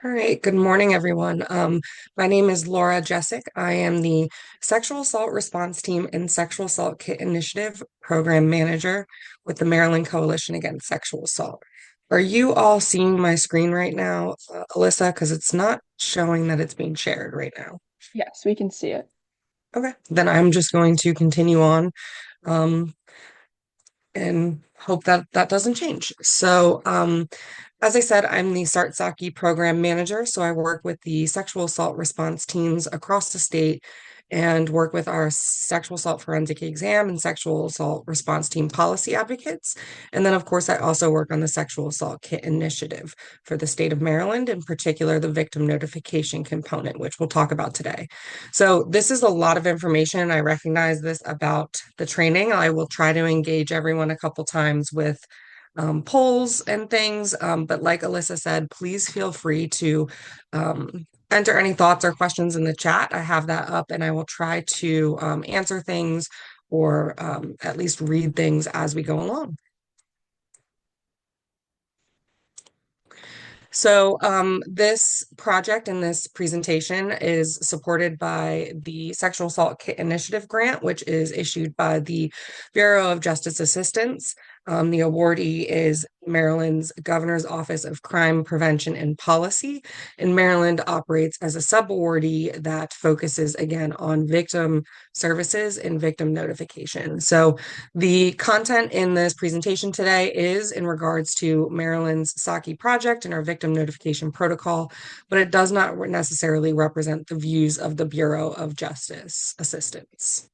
All right, good morning, everyone. My name is Laura Jessic. I am the Sexual Assault Response Team and Sexual Assault Kit Initiative Program Manager with the Maryland Coalition Against Sexual Assault. Are you all seeing my screen right now, Alyssa? Because it's not showing that it's being shared right now. Yes, we can see it. Okay, then I'm just going to continue on. Um, and hope that that doesn't change. As I said, I'm the SART SAKI program manager. So I work with the sexual assault response teams across the state and work with our sexual assault forensic exam and sexual assault response team policy advocates. And then, of course, I also work on the sexual assault kit initiative for the state of Maryland, in particular, the victim notification component, which we'll talk about today. So this is a lot of information. I recognize this about the training. I will try to engage everyone a couple times with polls and things. But like Alyssa said, please feel free to enter any thoughts or questions in the chat. I have that up and I will try to answer things or at least read things as we go along. This project and this presentation is supported by the Sexual Assault Kit Initiative Grant, which is issued by the Bureau of Justice Assistance. The awardee is Maryland's Governor's Office of Crime Prevention and Policy, and Maryland operates as a sub-awardee that focuses again on victim services and victim notification. So the content in this presentation today is in regards to Maryland's SAKI project and our victim notification protocol, but it does not necessarily represent the views of the Bureau of Justice Assistance.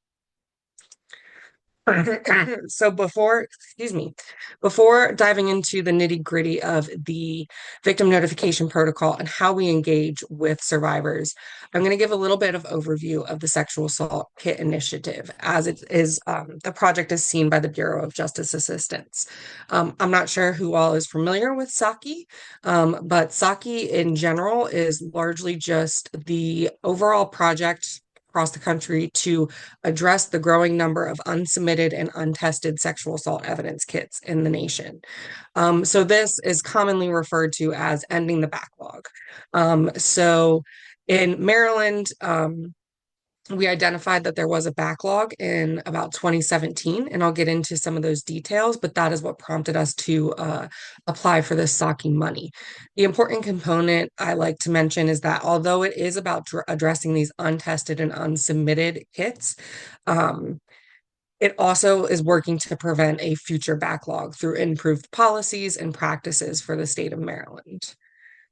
Before diving into the nitty-gritty of the victim notification protocol and how we engage with survivors, I'm going to give a little bit of overview of the Sexual Assault Kit Initiative as it is the project is seen by the Bureau of Justice Assistance. I'm not sure who all is familiar with SAKI, but SAKI in general is largely just the overall project across the country to address the growing number of unsubmitted and untested sexual assault evidence kits in the nation. So this is commonly referred to as ending the backlog. In Maryland, we identified that there was a backlog in about 2017, and I'll get into some of those details, but that is what prompted us to apply for this SAKI money. The important component I like to mention is that although it is about addressing these untested and unsubmitted kits, it also is working to prevent a future backlog through improved policies and practices for the state of Maryland.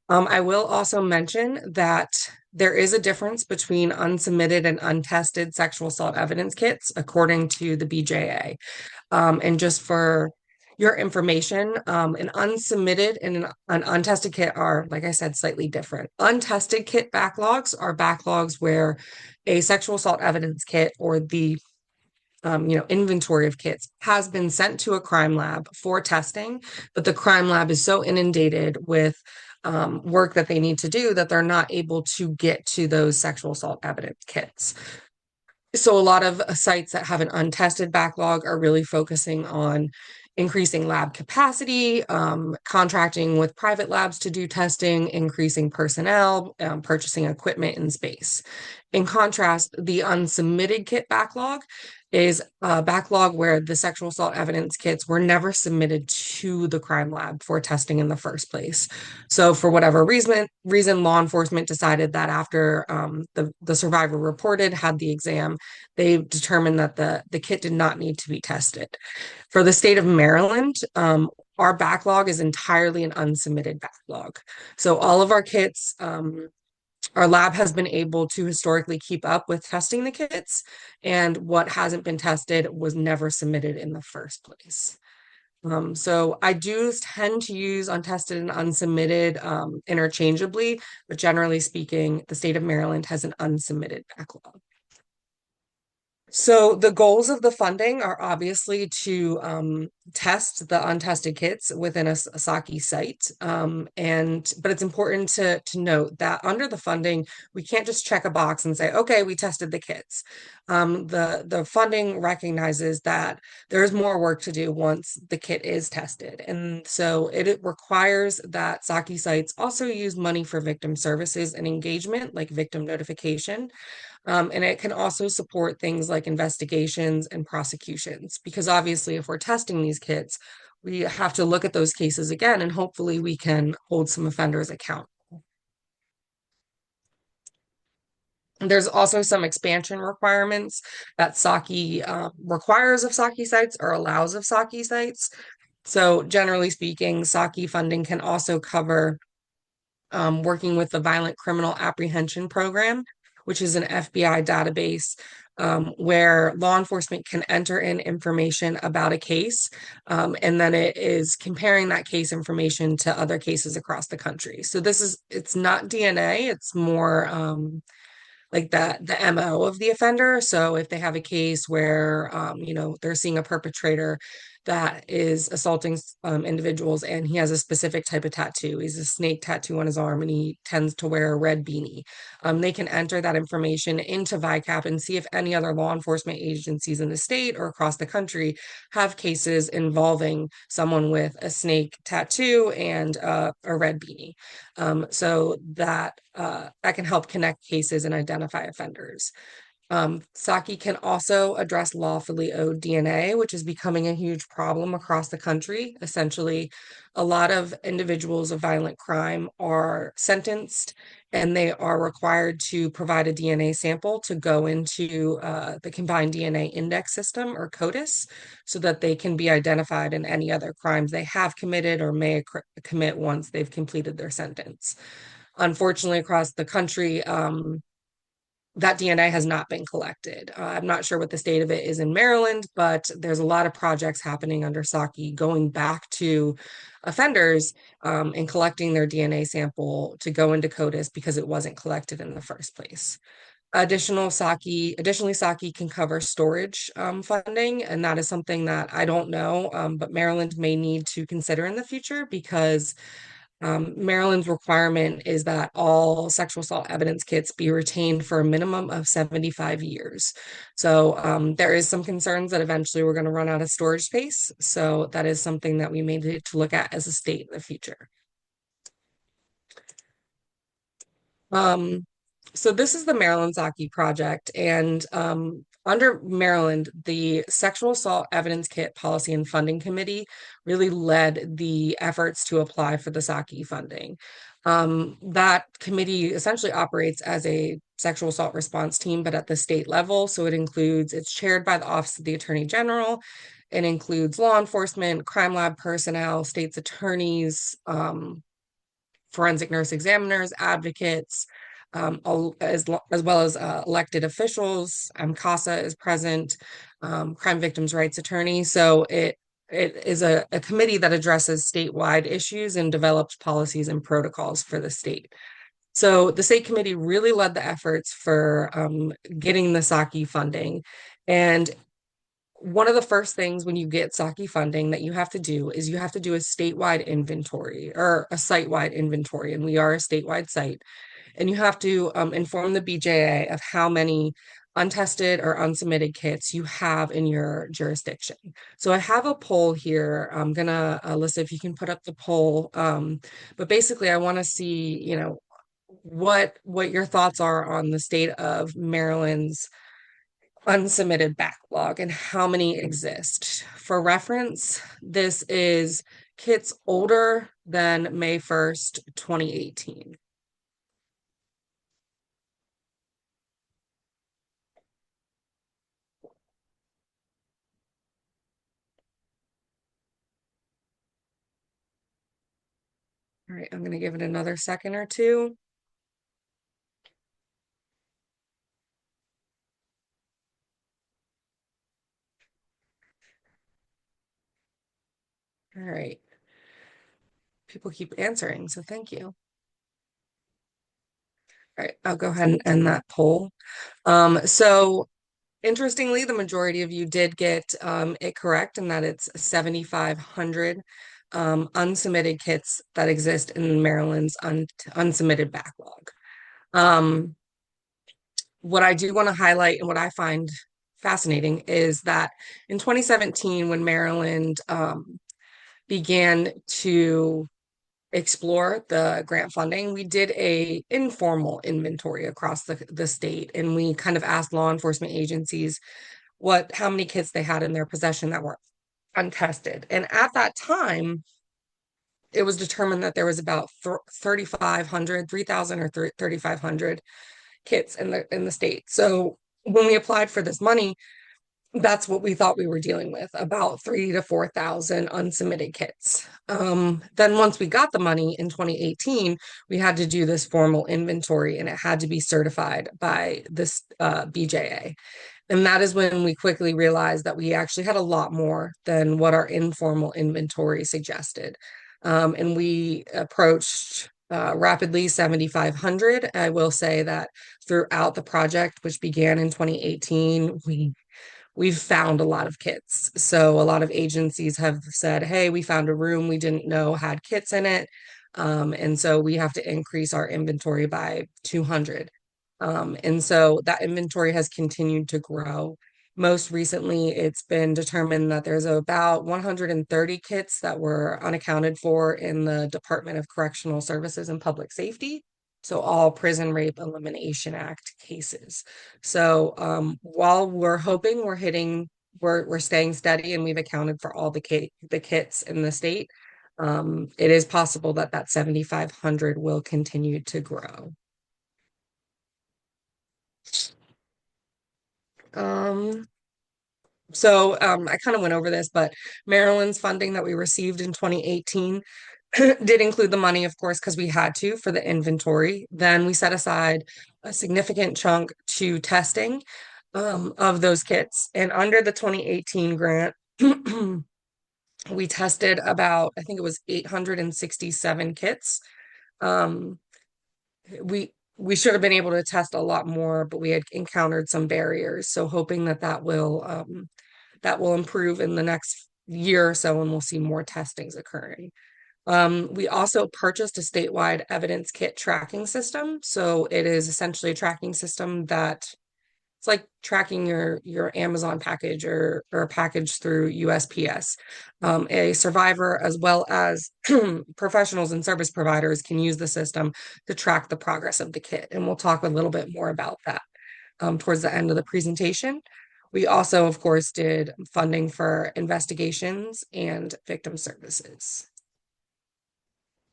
I will also mention that there is a difference between unsubmitted and untested sexual assault evidence kits, according to the BJA. And just for your information, an unsubmitted and an untested kit are, like I said, slightly different. Untested kit backlogs are backlogs where a sexual assault evidence kit or the inventory of kits has been sent to a crime lab for testing, but the crime lab is so inundated with work that they need to do that they're not able to get to those sexual assault evidence kits. So a lot of sites that have an untested backlog are really focusing on increasing lab capacity, contracting with private labs to do testing, increasing personnel, purchasing equipment and space. In contrast, the unsubmitted kit backlog is a backlog where the sexual assault evidence kits were never submitted to the crime lab for testing in the first place. So for whatever reason, law enforcement decided that after the survivor reported, had the exam, they determined that the kit did not need to be tested. For the state of Maryland, our backlog is entirely an unsubmitted backlog. So all of our kits, our lab has been able to historically keep up with testing the kits, and what hasn't been tested was never submitted in the first place. So I do tend to use untested and unsubmitted interchangeably, but generally speaking, the state of Maryland has an unsubmitted backlog. So the goals of the funding are obviously to test the untested kits within a SAKI site, and but it's important to note that under the funding, we can't just check a box and say, okay, we tested the kits. The funding recognizes that there's more work to do once the kit is tested, and so it requires that SAKI sites also use money for victim services and engagement, like victim notification. And it can also support things like investigations and prosecutions, because obviously, if we're testing these kits, we have to look at those cases again, and hopefully, we can hold some offenders accountable. There's also some expansion requirements that SAKI requires of SAKI sites or allows of SAKI sites. So, generally speaking, SAKI funding can also cover working with the Violent Criminal Apprehension Program, which is an FBI database where law enforcement can enter in information about a case, and then it is comparing that case information to other cases across the country. So it's not DNA, it's more like the MO of the offender. So if they have a case where they're seeing a perpetrator that is assaulting individuals and he has a specific type of tattoo, he's a snake tattoo on his arm and he tends to wear a red beanie. They can enter that information into VICAP and see if any other law enforcement agencies in the state or across the country have cases involving someone with a snake tattoo and a red beanie. So that can help connect cases and identify offenders. SAKI can also address lawfully owed DNA, which is becoming a huge problem across the country. Essentially, a lot of individuals of violent crime are sentenced and they are required to provide a DNA sample to go into the Combined DNA Index System or CODIS so that they can be identified in any other crimes they have committed or may commit once they've completed their sentence. Unfortunately, across the country, that DNA has not been collected. I'm not sure what the state of it is in Maryland, but there's a lot of projects happening under SAKI going back to offenders and collecting their DNA sample to go into CODIS because it wasn't collected in the first place. Additionally, SAKI can cover storage funding, and that is something that I don't know, but Maryland may need to consider in the future because Maryland's requirement is that all sexual assault evidence kits be retained for a minimum of 75 years. So there is some concerns that eventually we're going to run out of storage space. So that is something that we may need to look at as a state in the future. Um, so this is the Maryland Zaki project, and under Maryland, the Sexual Assault Evidence Kit Policy and Funding Committee really led the efforts to apply for the Zaki funding. That committee essentially operates as a sexual assault response team, but at the state level. So it's chaired by the Office of the Attorney General. It includes law enforcement, crime lab personnel, state's attorneys, forensic nurse examiners, advocates, as well as elected officials. MCASA is present, crime victims' rights attorney. So it is a committee that addresses statewide issues and develops policies and protocols for the state. So the state committee really led the efforts for getting the SAKI funding. And one of the first things when you get SAKI funding that you have to do is you have to do a statewide inventory or a site-wide inventory, and we are a statewide site. And you have to inform the BJA of how many untested or unsubmitted kits you have in your jurisdiction. So I have a poll here. I'm gonna, Alyssa, if you can put up the poll. But basically, I want to see, what your thoughts are on the state of Maryland's unsubmitted backlog and how many exist. For reference, this is kits older than May 1st, 2018. All right, I'm going to give it another second or two. All right. People keep answering, so thank you. All right, I'll go ahead and end that poll. So Interestingly, the majority of you did get it correct, and that it's 7,500 unsubmitted kits that exist in Maryland's unsubmitted backlog. Um, what I do want to highlight and what I find fascinating is that in 2017, when Maryland began to explore the grant funding, we did a informal inventory across the state, and we kind of asked law enforcement agencies how many kits they had in their possession that were untested. And at that time, it was determined that there was about 3,500, 3,000 or 3,500 kits in the state. So when we applied for this money, that's what we thought we were dealing with, about 3 to 4,000 unsubmitted kits. Then once we got the money in 2018, we had to do this formal inventory, and it had to be certified by this BJA. And that is when we quickly realized that we actually had a lot more than what our informal inventory suggested. And we approached rapidly 7,500. I will say that throughout the project, which began in 2018, we've found a lot of kits. So a lot of agencies have said, hey, we found a room we didn't know had kits in it. And so we have to increase our inventory by 200. And so that inventory has continued to grow. Most recently, it's been determined that there's about 130 kits that were unaccounted for in the Department of Correctional Services and Public Safety. So all Prison Rape Elimination Act cases. So while we're hoping we're staying steady and we've accounted for all the kits in the state, it is possible that that 7,500 will continue to grow. Um, I kind of went over this, but Maryland's funding that we received in 2018 did include the money, of course, because we had to for the inventory. Then we set aside a significant chunk to testing of those kits. And under the 2018 grant, we tested about, I think it was 867 kits. Um, we should have been able to test a lot more, but we had encountered some barriers. So hoping that that will improve in the next year or so, and we'll see more testings occurring. We also purchased a statewide evidence kit tracking system. So it is essentially a tracking system that it's like tracking your Amazon package or a package through USPS. A survivor as well as professionals and service providers can use the system to track the progress of the kit. And we'll talk a little bit more about that towards the end of the presentation. We also, of course, did funding for investigations and victim services.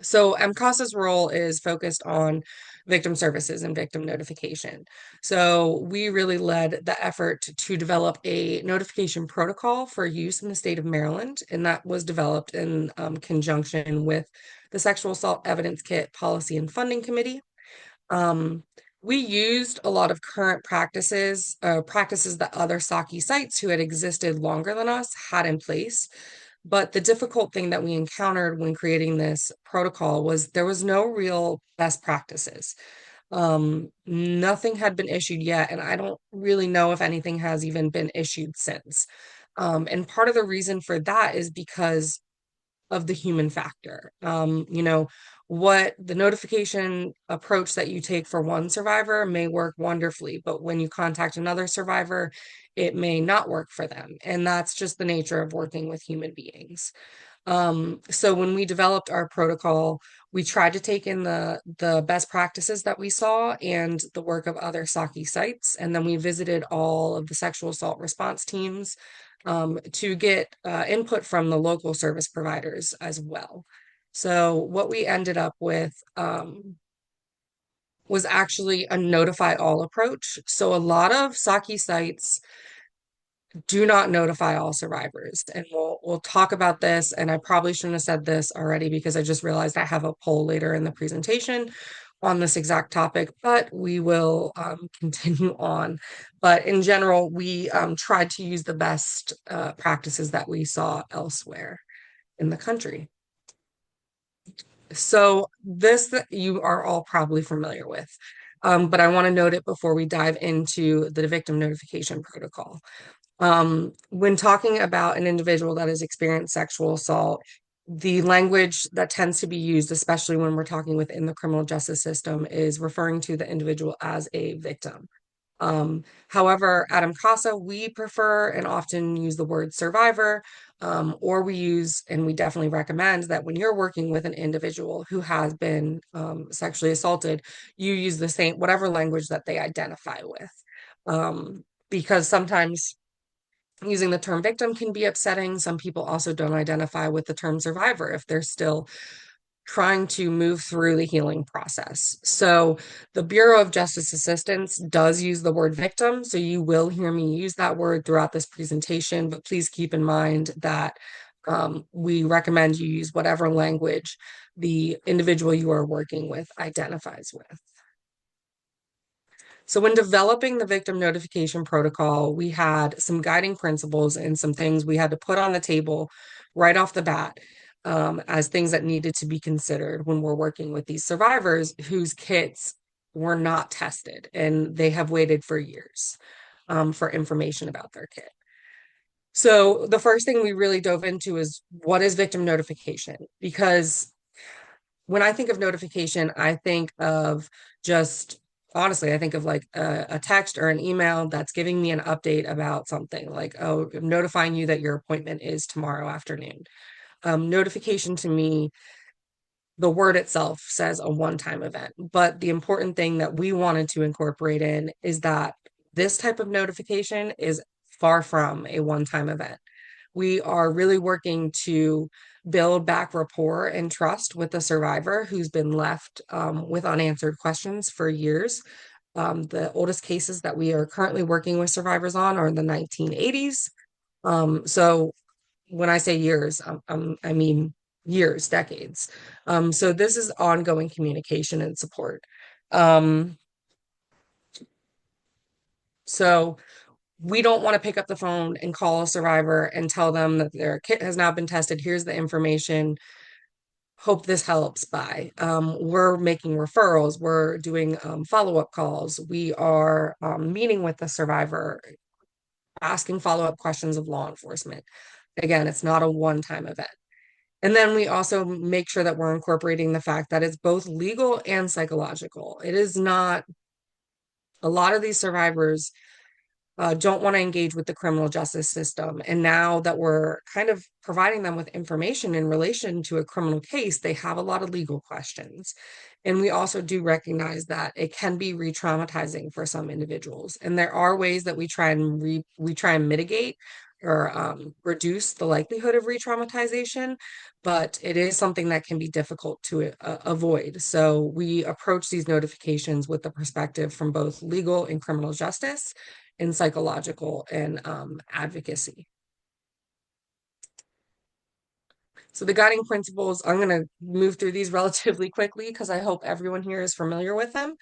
So MCASA's role is focused on victim services and victim notification. So we really led the effort to develop a notification protocol for use in the state of Maryland, and that was developed in conjunction with the Sexual Assault Evidence Kit Policy and Funding Committee. We used a lot of current practices that other SAKI sites who had existed longer than us had in place. But the difficult thing that we encountered when creating this protocol was there was no real best practices. Nothing had been issued yet, and I don't really know if anything has even been issued since. And part of the reason for that is because of the human factor. What the notification approach that you take for one survivor may work wonderfully, but when you contact another survivor, it may not work for them. And that's just the nature of working with human beings. So when we developed our protocol, we tried to take in the best practices that we saw and the work of other SAKI sites, and then we visited all of the sexual assault response teams to get input from the local service providers as well. So what we ended up with was actually a notify all approach. So a lot of SAKI sites do not notify all survivors. And we'll talk about this. And I probably shouldn't have said this already because I just realized I have a poll later in the presentation on this exact topic, but we will continue on. But in general, we tried to use the best practices that we saw elsewhere in the country. So this you are all probably familiar with. but I want to note it before we dive into the victim notification protocol. When talking about an individual that has experienced sexual assault, the language that tends to be used, especially when we're talking within the criminal justice system, is referring to the individual as a victim. However, at MCASA, we prefer and often use the word survivor, or we use, and we definitely recommend that when you're working with an individual who has been sexually assaulted, you use the same, whatever language that they identify with. Because sometimes using the term victim can be upsetting. Some people also don't identify with the term survivor if they're still trying to move through the healing process. So the Bureau of Justice Assistance does use the word victim. So you will hear me use that word throughout this presentation, but please keep in mind that we recommend you use whatever language the individual you are working with identifies with. So when developing the victim notification protocol, we had some guiding principles and some things we had to put on the table right off the bat as things that needed to be considered when we're working with these survivors whose kits were not tested and they have waited for years for information about their kit. So the first thing we really dove into is what is victim notification? Because when I think of notification, I think of just honestly, I think of like a text or an email that's giving me an update about something like, oh, I'm notifying you that your appointment is tomorrow afternoon. Notification to me, the word itself says a one-time event, but the important thing that we wanted to incorporate in is that this type of notification is far from a one-time event. We are really working to build back rapport and trust with the survivor who's been left with unanswered questions for years. The oldest cases that we are currently working with survivors on are in the 1980s. So when I say years, I mean years, decades. So this is ongoing communication and support. Um, so we don't want to pick up the phone and call a survivor and tell them that their kit has now been tested. Here's the information. Hope this helps. Bye. We're making referrals. We're doing follow-up calls. We are meeting with the survivor, asking follow-up questions of law enforcement. Again, it's not a one-time event. And then we also make sure that we're incorporating the fact that it's both legal and psychological. It is not, a lot of these survivors don't want to engage with the criminal justice system. And now that we're kind of providing them with information in relation to a criminal case, they have a lot of legal questions. And we also do recognize that it can be re-traumatizing for some individuals. And there are ways that we try and mitigate or reduce the likelihood of re-traumatization, but it is something that can be difficult to avoid. So we approach these notifications with the perspective from both legal and criminal justice and psychological and advocacy. So the guiding principles, I'm going to move through these relatively quickly because I hope everyone here is familiar with them.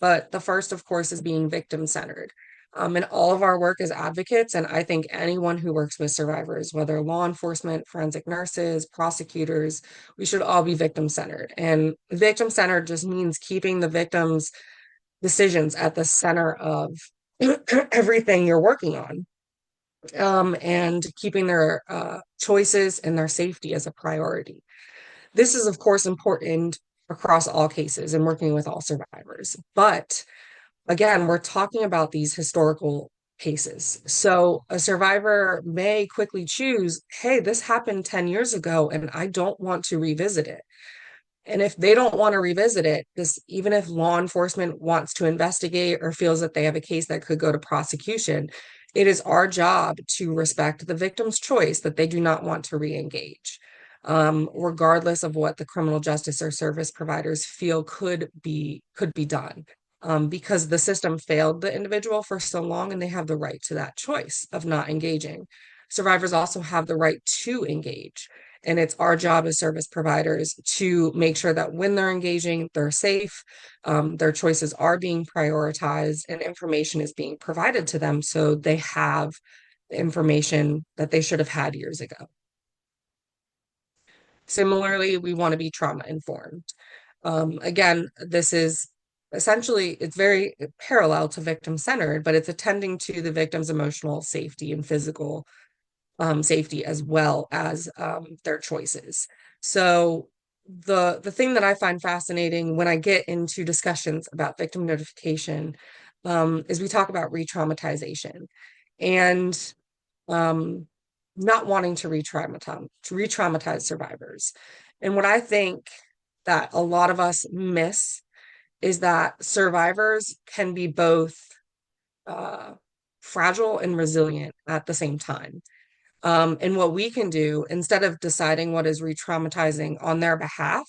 But the first, of course, is being victim-centered. And all of our work as advocates, and I think anyone who works with survivors, whether law enforcement, forensic nurses, prosecutors, we should all be victim-centered. And victim-centered just means keeping the victim's decisions at the center of everything you're working on. And keeping their choices and their safety as a priority. This is, of course, important across all cases and working with all survivors. But again, we're talking about these historical cases. So a survivor may quickly choose, hey, this happened 10 years ago and I don't want to revisit it. And if they don't want to revisit it, this even if law enforcement wants to investigate or feels that they have a case that could go to prosecution, it is our job to respect the victim's choice that they do not want to re-engage, regardless of what the criminal justice or service providers feel could be done. Because the system failed the individual for so long and they have the right to that choice of not engaging. Survivors also have the right to engage. And it's our job as service providers to make sure that when they're engaging, they're safe, their choices are being prioritized, and information is being provided to them so they have the information that they should have had years ago. Similarly, we want to be trauma informed. Again, this is essentially it's very parallel to victim centered, but it's attending to the victim's emotional safety and physical safety as well as their choices. So the thing that I find fascinating when I get into discussions about victim notification is we talk about re-traumatization and um, not wanting to re-traumatize survivors. And what I think that a lot of us miss is that survivors can be both uh, fragile and resilient at the same time. And what we can do, instead of deciding what is re-traumatizing on their behalf,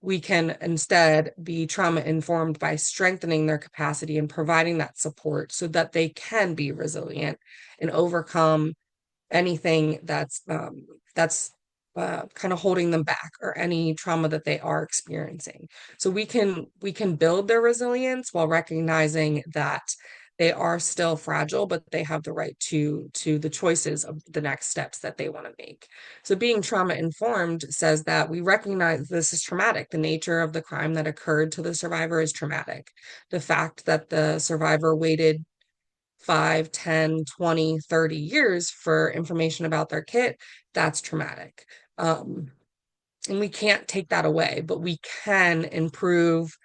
we can instead be trauma informed by strengthening their capacity and providing that support so that they can be resilient and overcome anything that's kind of holding them back or any trauma that they are experiencing. So we can build their resilience while recognizing that they are still fragile, but they have the right to the choices of the next steps that they want to make. So being trauma informed says that we recognize this is traumatic. The nature of the crime that occurred to the survivor is traumatic. The fact that the survivor waited 5, 10, 20, 30 years for information about their kit, that's traumatic. Um, and we can't take that away, but we can improve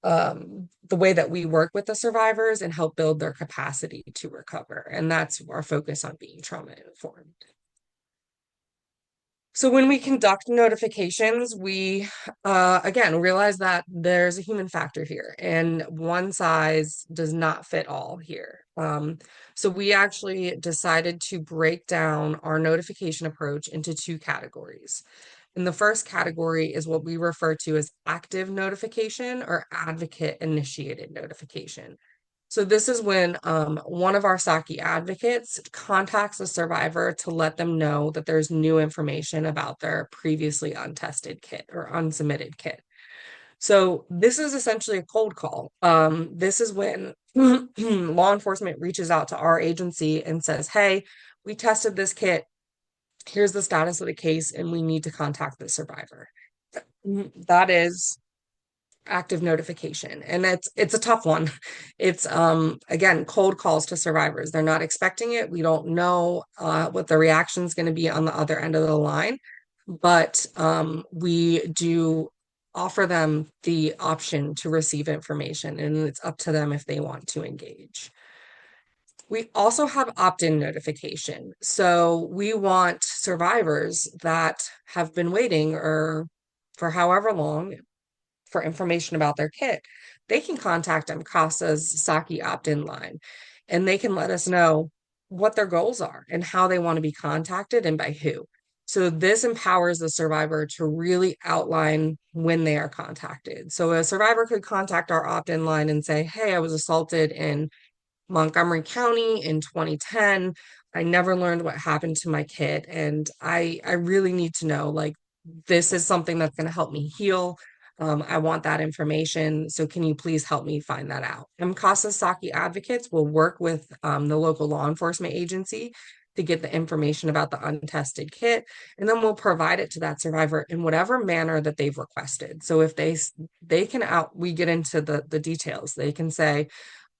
the way that we work with the survivors and help build their capacity to recover. And that's our focus on being trauma informed. So when we conduct notifications, we again realize that there's a human factor here, and one size does not fit all here. So we actually decided to break down our notification approach into two categories. And the first category is what we refer to as active notification or advocate initiated notification. So this is when one of our SAKI advocates contacts a survivor to let them know that there's new information about their previously untested kit or unsubmitted kit. So this is essentially a cold call. This is when law enforcement reaches out to our agency and says, hey, we tested this kit. Here's the status of the case, and we need to contact the survivor. That is active notification, and it's a tough one. It's again cold calls to survivors. They're not expecting it. We don't know what the reaction is going to be on the other end of the line, but we do offer them the option to receive information, and it's up to them if they want to engage. We also have opt-in notification. So we want survivors that have been waiting or for however long for information about their kit, they can contact MCASA's SAKI opt-in line, and they can let us know what their goals are and how they want to be contacted and by who. So this empowers the survivor to really outline when they are contacted. So a survivor could contact our opt-in line and say, hey, I was assaulted in Montgomery County in 2010. I never learned what happened to my kid, and I really need to know, like, this is something that's going to help me heal. I want that information. So can you please help me find that out? MCASA SAKI advocates will work with the local law enforcement agency to get the information about the untested kit, and then we'll provide it to that survivor in whatever manner that they've requested. So if they can we get into the details. They can say,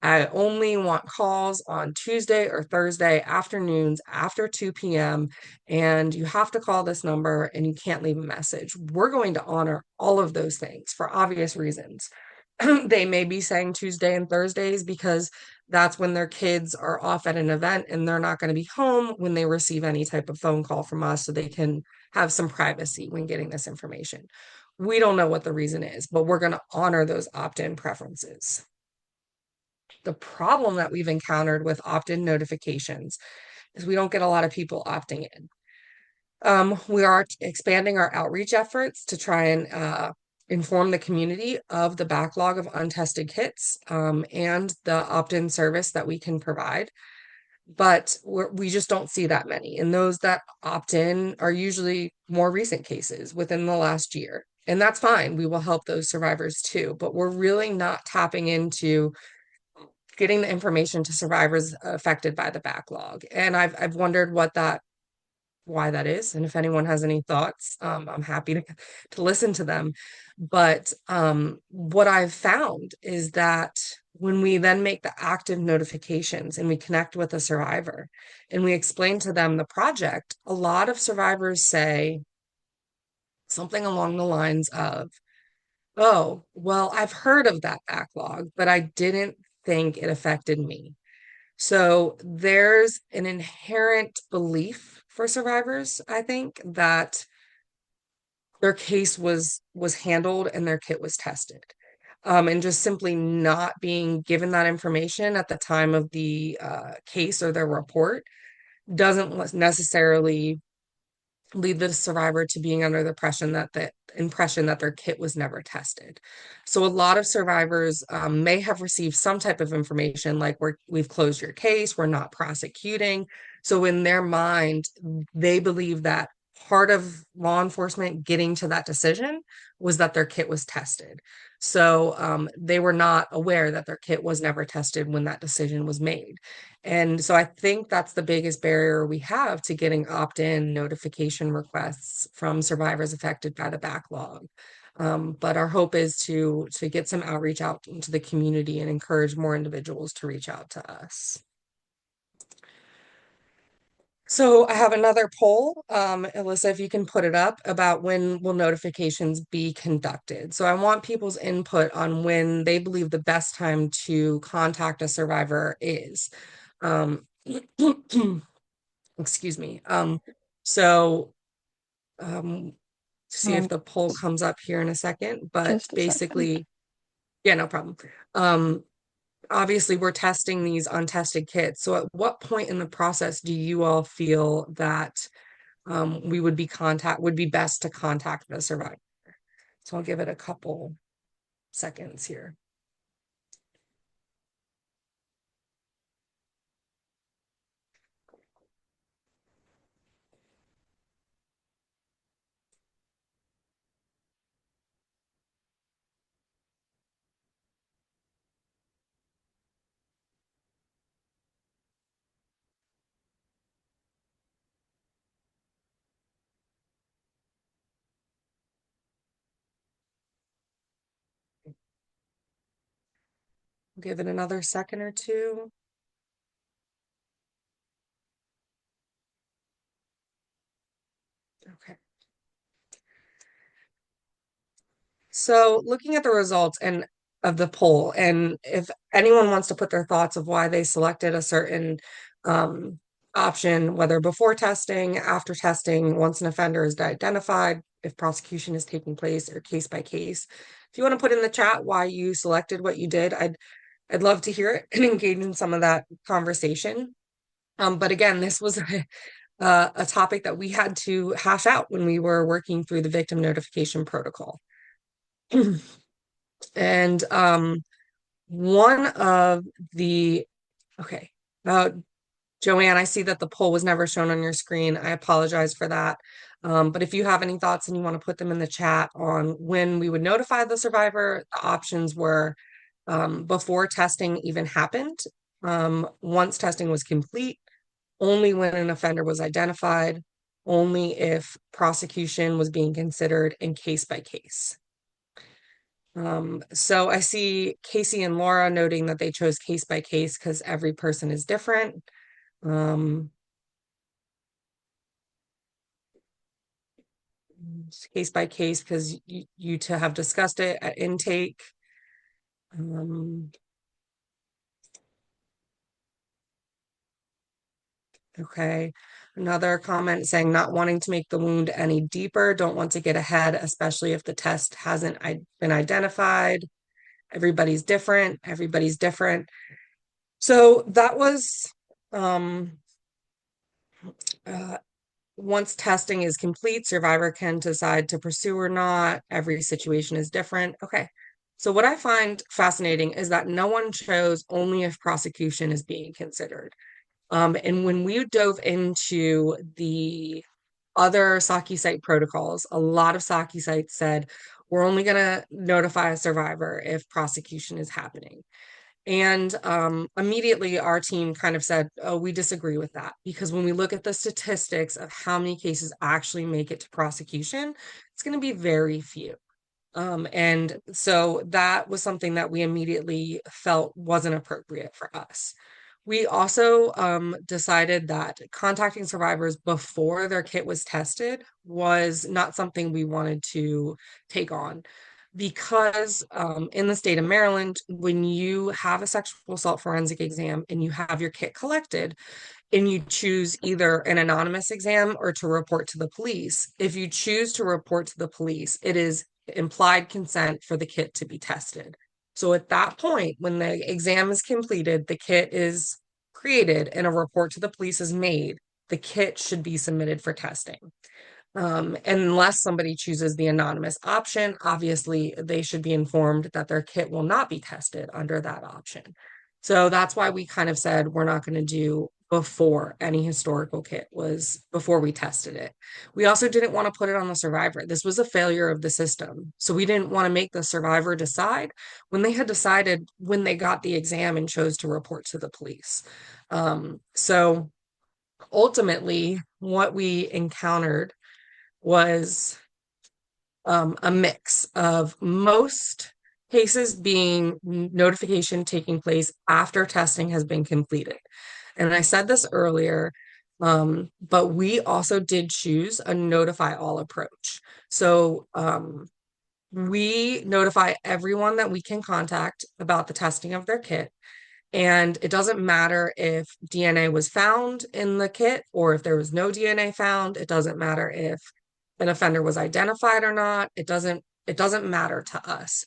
I only want calls on Tuesday or Thursday afternoons after 2 p.m. And you have to call this number and you can't leave a message. We're going to honor all of those things for obvious reasons. They may be saying Tuesday and Thursdays because that's when their kids are off at an event and they're not going to be home when they receive any type of phone call from us, so they can have some privacy when getting this information. We don't know what the reason is, but we're going to honor those opt-in preferences. The problem that we've encountered with opt-in notifications is we don't get a lot of people opting in. We are expanding our outreach efforts to try and inform the community of the backlog of untested kits and the opt-in service that we can provide. But we just don't see that many. And those that opt in are usually more recent cases within the last year. And that's fine. We will help those survivors too. But we're really not tapping into getting the information to survivors affected by the backlog. And I've wondered what that why that is. And if anyone has any thoughts, I'm happy to listen to them. But what I've found is that when we then make the active notifications and we connect with a survivor and we explain to them the project, a lot of survivors say something along the lines of, oh, well, I've heard of that backlog, but I didn't think it affected me. So there's an inherent belief for survivors, I think, that their case was handled and their kit was tested. And just simply not being given that information at the time of the case or their report doesn't necessarily lead the survivor to being under the impression that their kit was never tested. So a lot of survivors may have received some type of information like we've closed your case, we're not prosecuting. So in their mind, they believe that part of law enforcement getting to that decision was that their kit was tested. So they were not aware that their kit was never tested when that decision was made. And so I think that's the biggest barrier we have to getting opt-in notification requests from survivors affected by the backlog. But our hope is to get some outreach out into the community and encourage more individuals to reach out to us. So I have another poll, Alyssa, if you can put it up, about when will notifications be conducted. So I want people's input on when they believe the best time to contact a survivor is. Um, excuse me. So see if Um, the poll comes up here in a second, but just a second. basically, yeah, no problem. Um, obviously we're testing these untested kits. So at what point in the process do you all feel that we would be best to contact the survivor? So I'll give it a couple seconds here. Give it another second or two. Okay. So looking at the results and of the poll, and if anyone wants to put their thoughts of why they selected a certain option, whether before testing, after testing, once an offender is identified, if prosecution is taking place, or case by case. If you want to put in the chat why you selected what you did, I'd love to hear it and engage in some of that conversation. But again, this was a topic that we had to hash out when we were working through the victim notification protocol. And one of the, okay, Joanne, I see that the poll was never shown on your screen. I apologize for that. But if you have any thoughts and you want to put them in the chat on when we would notify the survivor, the options were before testing even happened, once testing was complete, only when an offender was identified, only if prosecution was being considered, and case by case. So I see Casey and Laura noting that they chose case by case because every person is different. Case by case because you to have discussed it at intake. Okay. Another comment saying not wanting to make the wound any deeper, don't want to get ahead, especially if the test hasn't been identified. Everybody's different. Everybody's different. So that was once testing is complete, survivor can decide to pursue or not. Every situation is different. Okay. So what I find fascinating is that no one chose only if prosecution is being considered. And when we dove into the other SAKI site protocols, a lot of SAKI sites said, we're only going to notify a survivor if prosecution is happening. And immediately our team kind of said, oh, we disagree with that. Because when we look at the statistics of how many cases actually make it to prosecution, it's going to be very few. And so that was something that we immediately felt wasn't appropriate for us. We also decided that contacting survivors before their kit was tested was not something we wanted to take on because in the state of Maryland, when you have a sexual assault forensic exam and you have your kit collected, and you choose either an anonymous exam or to report to the police. If you choose to report to the police, it is implied consent for the kit to be tested. So at that point, when the exam is completed, the kit is created and a report to the police is made, the kit should be submitted for testing. And unless somebody chooses the anonymous option, obviously they should be informed that their kit will not be tested under that option. So that's why we kind of said we're not going to do before any historical kit was before we tested it. We also didn't want to put it on the survivor. This was a failure of the system. So we didn't want to make the survivor decide when they had decided when they got the exam and chose to report to the police. So ultimately, what we encountered was a mix of most cases being notification taking place after testing has been completed. And I said this earlier, but we also did choose a notify all approach. So we notify everyone that we can contact about the testing of their kit. And it doesn't matter if DNA was found in the kit or if there was no DNA found. It doesn't matter if an offender was identified or not. It doesn't matter to us.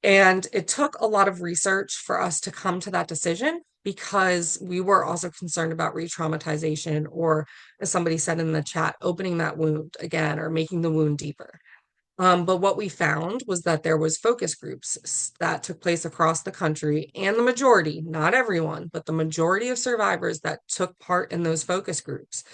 And it took a lot of research for us to come to that decision because we were also concerned about re-traumatization or, as somebody said in the chat, opening that wound again or making the wound deeper. But what we found was that there was focus groups that took place across the country, and the majority, not everyone, but the majority of survivors that took part in those focus groups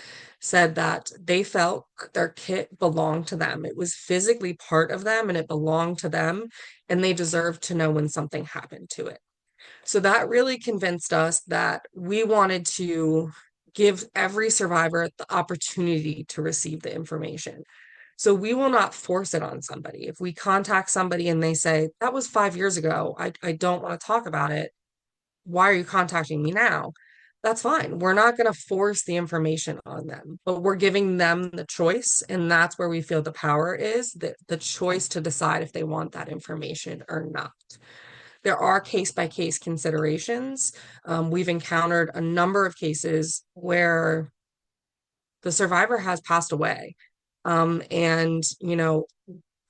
said that they felt their kit belonged to them. It was physically part of them and it belonged to them, and they deserved to know when something happened to it. So that really convinced us that we wanted to give every survivor the opportunity to receive the information. So we will not force it on somebody. If we contact somebody and they say, that was 5 years ago, I don't want to talk about it. Why are you contacting me now? That's fine. We're not going to force the information on them, but we're giving them the choice. And that's where we feel the power is that the choice to decide if they want that information or not. There are case by case considerations. We've encountered a number of cases where the survivor has passed away. And,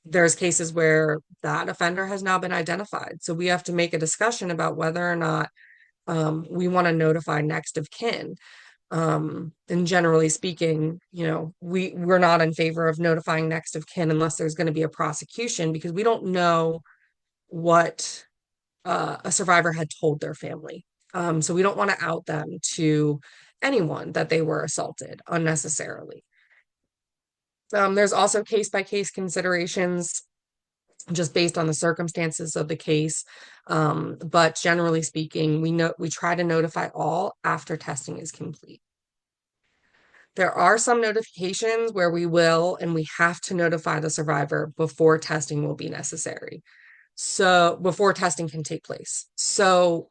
there's cases where that offender has now been identified. So we have to make a discussion about whether or not we want to notify next of kin. And generally speaking, we're not in favor of notifying next of kin unless there's going to be a prosecution because we don't know what a survivor had told their family. So we don't want to out them to anyone that they were assaulted unnecessarily. There's also case by case considerations just based on the circumstances of the case. But generally speaking, we try to notify all after testing is complete. There are some notifications where we will and we have to notify the survivor before testing will be necessary. So before testing can take place. So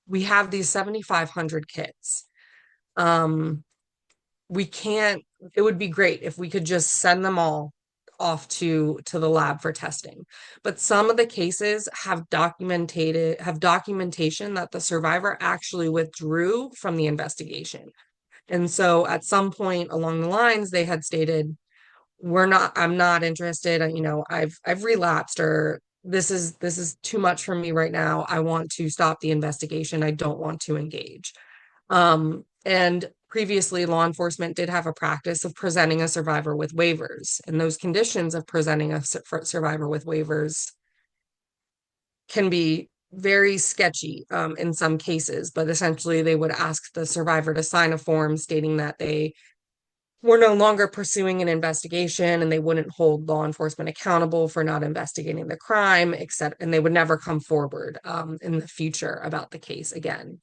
we have these 7,500 kits. It would be great if we could just send them all off to the lab for testing. But some of the cases have documentation that the survivor actually withdrew from the investigation. And so at some point along the lines, they had stated, I'm not interested. I've relapsed, or this is too much for me right now. I want to stop the investigation. I don't want to engage. And previously, law enforcement did have a practice of presenting a survivor with waivers, and those conditions of presenting a survivor with waivers can be very sketchy in some cases, but essentially they would ask the survivor to sign a form stating that they were no longer pursuing an investigation and they wouldn't hold law enforcement accountable for not investigating the crime, etc. And they would never come forward in the future about the case again.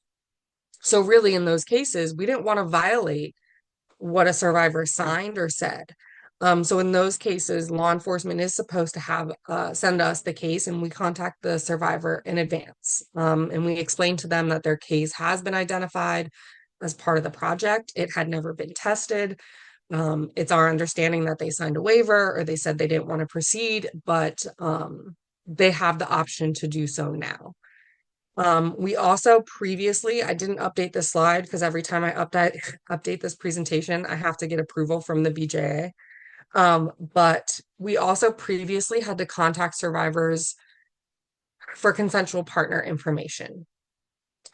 So, really, in those cases, we didn't want to violate what a survivor signed or said. So in those cases, law enforcement is supposed to have send us the case, and we contact the survivor in advance. And we explain to them that their case has been identified as part of the project. It had never been tested. It's our understanding that they signed a waiver or they said they didn't want to proceed, but they have the option to do so now. We also previously, I didn't update this slide because every time I update this presentation, I have to get approval from the BJA. But we also previously had to contact survivors for consensual partner information.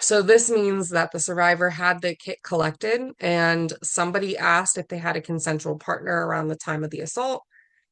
So this means that the survivor had the kit collected and somebody asked if they had a consensual partner around the time of the assault,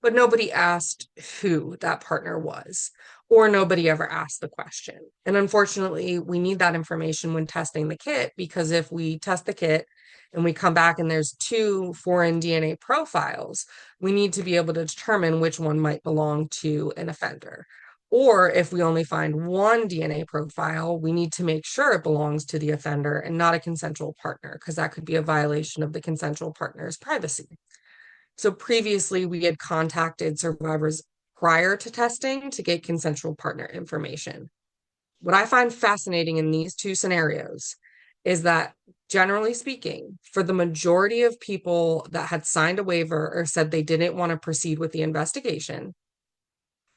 but nobody asked who that partner was, or nobody ever asked the question. And unfortunately, we need that information when testing the kit, because if we test the kit and we come back and there's two foreign DNA profiles, we need to be able to determine which one might belong to an offender. Or if we only find one DNA profile, we need to make sure it belongs to the offender and not a consensual partner, because that could be a violation of the consensual partner's privacy. So previously, we had contacted survivors prior to testing to get consensual partner information. What I find fascinating in these two scenarios is that, generally speaking, for the majority of people that had signed a waiver or said they didn't want to proceed with the investigation,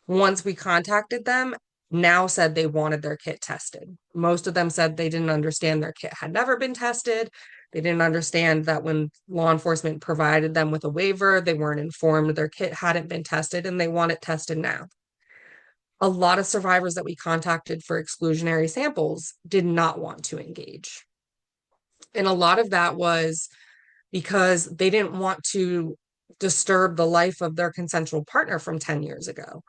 once we contacted them, now said they wanted their kit tested. Most of them said they didn't understand their kit had never been tested. They didn't understand that when law enforcement provided them with a waiver, they weren't informed their kit hadn't been tested and they want it tested now. A lot of survivors that we contacted for exclusionary samples did not want to engage. And a lot of that was because they didn't want to disturb the life of their consensual partner from 10 years ago.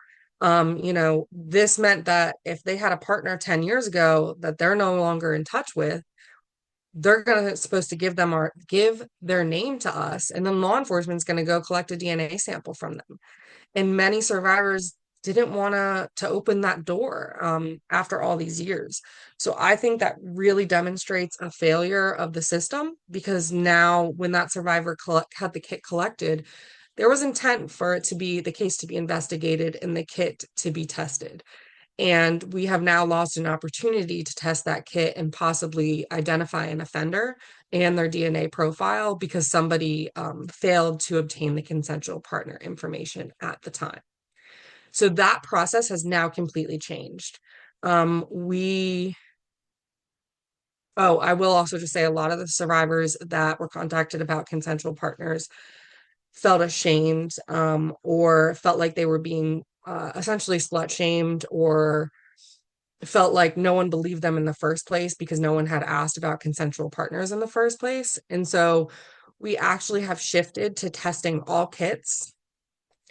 This meant that if they had a partner 10 years ago that they're no longer in touch with, they're supposed to give their name to us, and then law enforcement's going to go collect a DNA sample from them. And many survivors didn't want to open that door after all these years. So I think that really demonstrates a failure of the system, because now when that survivor had the kit collected, there was intent for it to be the case to be investigated and the kit to be tested. And we have now lost an opportunity to test that kit and possibly identify an offender and their DNA profile because somebody failed to obtain the consensual partner information at the time. So that process has now completely changed. I will also just say a lot of the survivors that were contacted about consensual partners felt ashamed or felt like they were being essentially slut shamed, or felt like no one believed them in the first place because no one had asked about consensual partners in the first place. And so we actually have shifted to testing all kits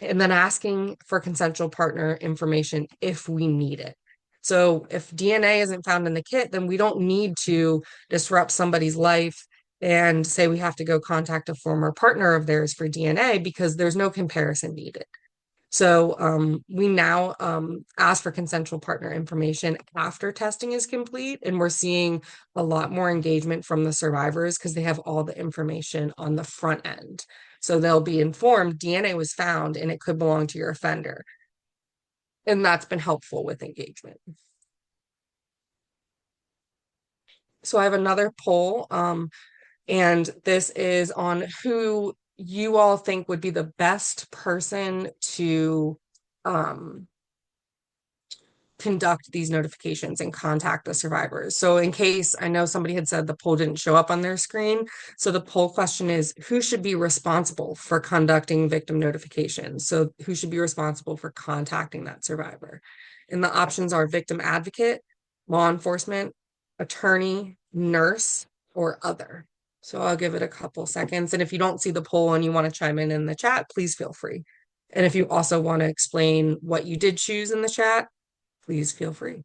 and then asking for consensual partner information if we need it. So if DNA isn't found in the kit, then we don't need to disrupt somebody's life and say we have to go contact a former partner of theirs for DNA, because there's no comparison needed. So we now ask for consensual partner information after testing is complete, and we're seeing a lot more engagement from the survivors because they have all the information on the front end. So they'll be informed DNA was found and it could belong to your offender. And that's been helpful with engagement. So I have another poll, and this is on who you all think would be the best person to conduct these notifications and contact the survivors. So in case, I know somebody had said the poll didn't show up on their screen. So the poll question is, who should be responsible for conducting victim notifications? So who should be responsible for contacting that survivor? And the options are victim advocate, law enforcement, attorney, nurse, or other. So I'll give it a couple seconds. And if you don't see the poll and you want to chime in the chat, please feel free. And if you also want to explain what you did choose in the chat, please feel free.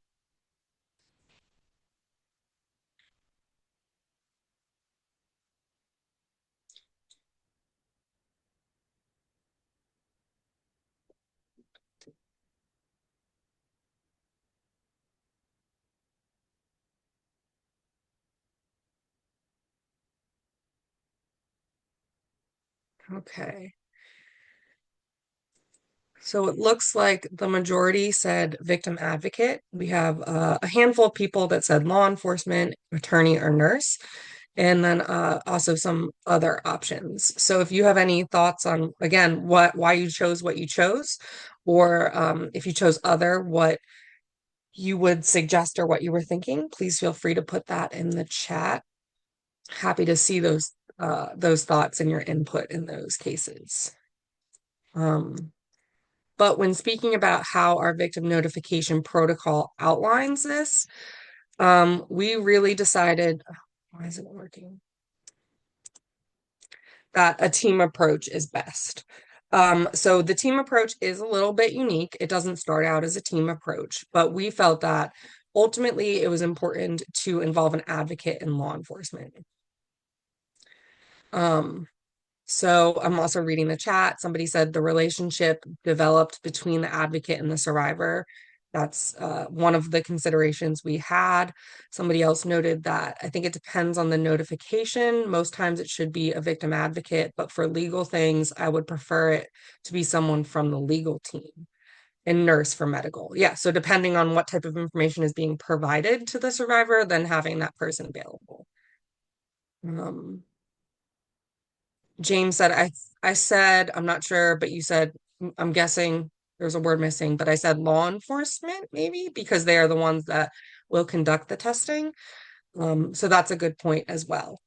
Okay. So it looks like the majority said victim advocate. We have a handful of people that said law enforcement, attorney, or nurse, and then also some other options. So if you have any thoughts on, again, why you chose what you chose, or if you chose other, what you would suggest or what you were thinking, please feel free to put that in the chat. Happy to see those thoughts and your input in those cases. But when speaking about how our victim notification protocol outlines this, we really decided, why isn't it working? That a team approach is best. So the team approach is a little bit unique. It doesn't start out as a team approach, but we felt that ultimately it was important to involve an advocate in law enforcement. Um, So I'm also reading the chat. Somebody said the relationship developed between the advocate and the survivor. That's one of the considerations we had. Somebody else noted that I think it depends on the notification. Most times it should be a victim advocate, but for legal things, I would prefer it to be someone from the legal team and nurse for medical. Yeah, so depending on what type of information is being provided to the survivor, then having that person available. Um, James said, I said, I'm not sure, but you said, I'm guessing there's a word missing, but I said law enforcement, maybe, because they are the ones that will conduct the testing. So that's a good point as well.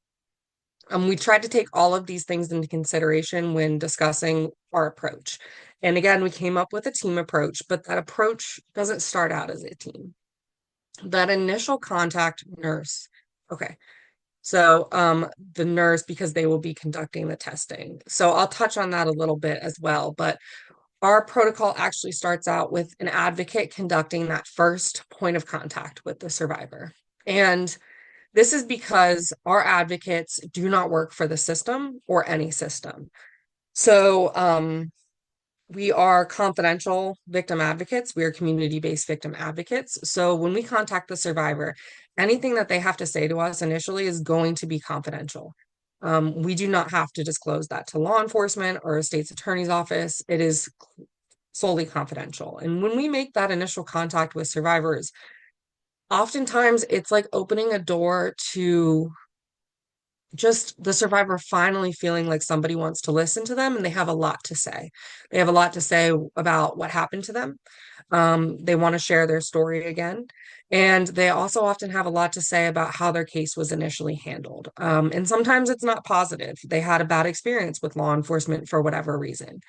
We tried to take all of these things into consideration when discussing our approach. And again, we came up with a team approach, but that approach doesn't start out as a team. That initial contact nurse, okay, so the nurse, because they will be conducting the testing. So I'll touch on that a little bit as well. But our protocol actually starts out with an advocate conducting that first point of contact with the survivor. And this is because our advocates do not work for the system or any system. So we are confidential victim advocates. We are community-based victim advocates. So when we contact the survivor, anything that they have to say to us initially is going to be confidential. We do not have to disclose that to law enforcement or a state's attorney's office. It is solely confidential. And when we make that initial contact with survivors, oftentimes it's like opening a door to just the survivor finally feeling like somebody wants to listen to them and they have a lot to say. They have a lot to say about what happened to them. They want to share their story again. And they also often have a lot to say about how their case was initially handled. And sometimes it's not positive. They had a bad experience with law enforcement for whatever reason.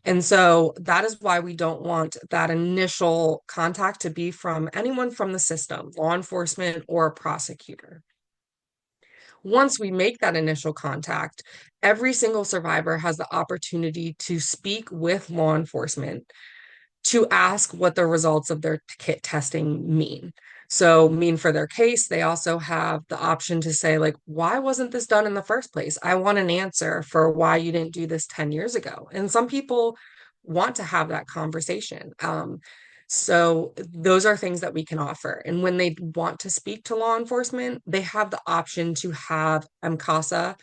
And so that is why we don't want that initial contact to be from anyone from the system, law enforcement or a prosecutor. Once we make that initial contact, every single survivor has the opportunity to speak with law enforcement to ask what the results of their kit testing mean. So, mean for their case, they also have the option to say, like, why wasn't this done in the first place? I want an answer for why you didn't do this 10 years ago. And some people want to have that conversation. So those are things that we can offer. And when they want to speak to law enforcement, they have the option to have MCASA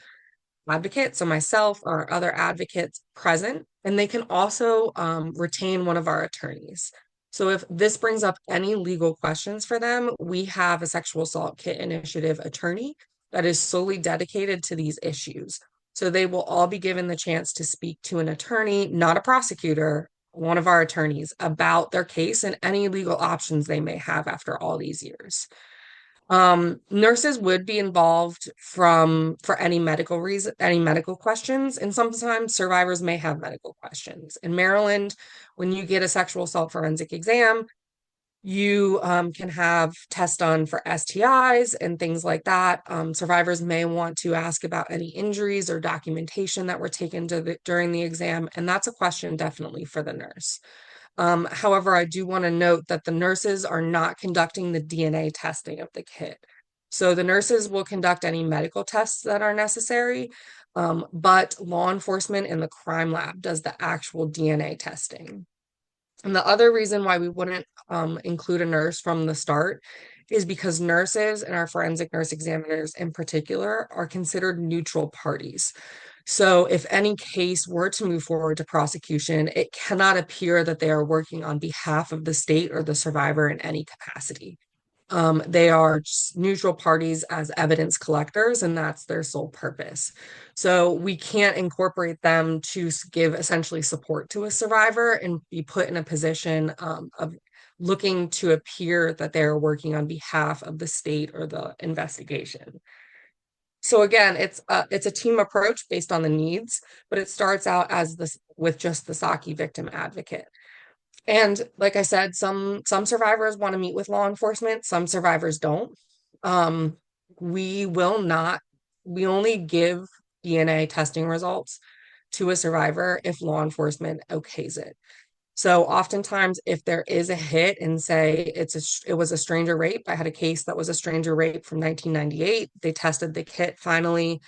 advocate, so myself or other advocates present, and they can also retain one of our attorneys. So if this brings up any legal questions for them, we have a sexual assault kit initiative attorney that is solely dedicated to these issues. So they will all be given the chance to speak to an attorney, not a prosecutor, one of our attorneys, about their case and any legal options they may have after all these years. Nurses would be involved for any medical reason, any medical questions, and sometimes survivors may have medical questions. In Maryland, when you get a sexual assault forensic exam, you can have tests done for STIs and things like that. Survivors may want to ask about any injuries or documentation that were taken during the exam, and that's a question definitely for the nurse. However, I do want to note that the nurses are not conducting the DNA testing of the kit. So the nurses will conduct any medical tests that are necessary, but law enforcement and the crime lab does the actual DNA testing. And the other reason why we wouldn't include a nurse from the start is because nurses and our forensic nurse examiners in particular are considered neutral parties. So if any case were to move forward to prosecution, it cannot appear that they are working on behalf of the state or the survivor in any capacity. They are just neutral parties as evidence collectors, and that's their sole purpose. So we can't incorporate them to give essentially support to a survivor and be put in a position of looking to appear that they're working on behalf of the state or the investigation. So again, it's a team approach based on the needs, but it starts out as this with just the SAKI victim advocate. And like I said, some survivors want to meet with law enforcement, some survivors don't. Um, we will not, we only give DNA testing results to a survivor if law enforcement okays it. So oftentimes, if there is a hit and say it was a stranger rape, I had a case that was a stranger rape from 1998. They tested the kit finally,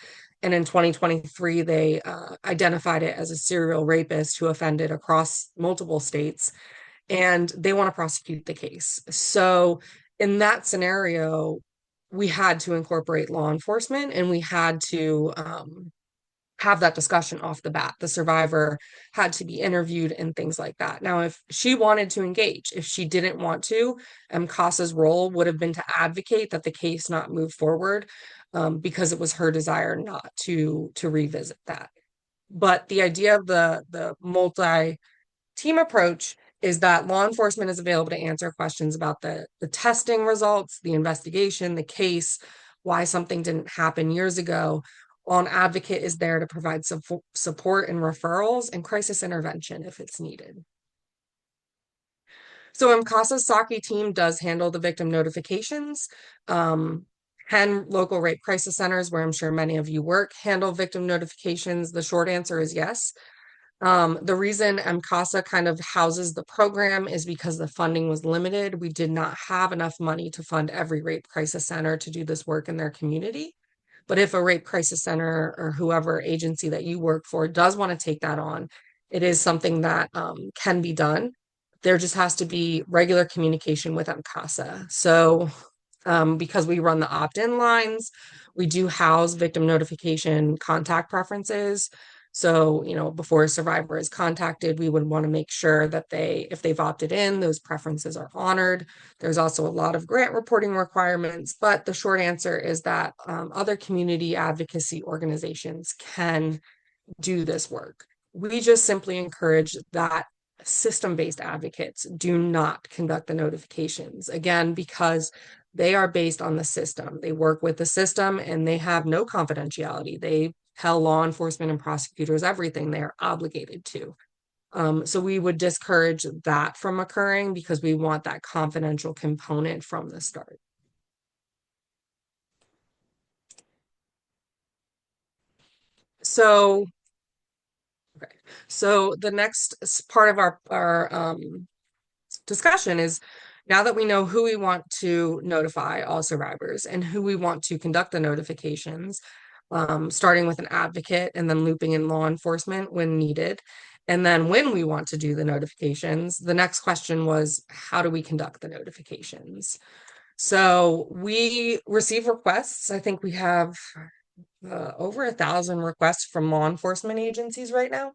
and in 2023, they identified it as a serial rapist who offended across multiple states, and they want to prosecute the case. So in that scenario, we had to incorporate law enforcement, and we had to have that discussion off the bat. The survivor had to be interviewed and things like that. Now, if she wanted to engage, if she didn't want to, MCASA's role would have been to advocate that the case not move forward, because it was her desire not to revisit that. But the idea of the multi-team approach is that law enforcement is available to answer questions about the testing results, the investigation, the case, why something didn't happen years ago. While an advocate is there to provide support and referrals and crisis intervention if it's needed. So MCASA's SAKI team does handle the victim notifications. 10 local rape crisis centers, where I'm sure many of you work, handle victim notifications. The short answer is yes. The reason MCASA kind of houses the program is because the funding was limited. We did not have enough money to fund every rape crisis center to do this work in their community. But if a rape crisis center or whoever agency that you work for does want to take that on, it is something that can be done. There just has to be regular communication with MCASA. So because we run the opt-in lines, we do house victim notification contact preferences. So, before a survivor is contacted, we would want to make sure that if they've opted in, those preferences are honored. There's also a lot of grant reporting requirements, but the short answer is that other community advocacy organizations can do this work. We just simply encourage that system-based advocates do not conduct the notifications, again, because they are based on the system. They work with the system and they have no confidentiality. They tell law enforcement and prosecutors everything they are obligated to. So we would discourage that from occurring because we want that confidential component from the start. So, okay. So the next part of our discussion is, now that we know who we want to notify, all survivors, and who we want to conduct the notifications, starting with an advocate and then looping in law enforcement when needed. And then when we want to do the notifications, the next question was, how do we conduct the notifications? So we receive requests. I think we have over 1,000 requests from law enforcement agencies right now.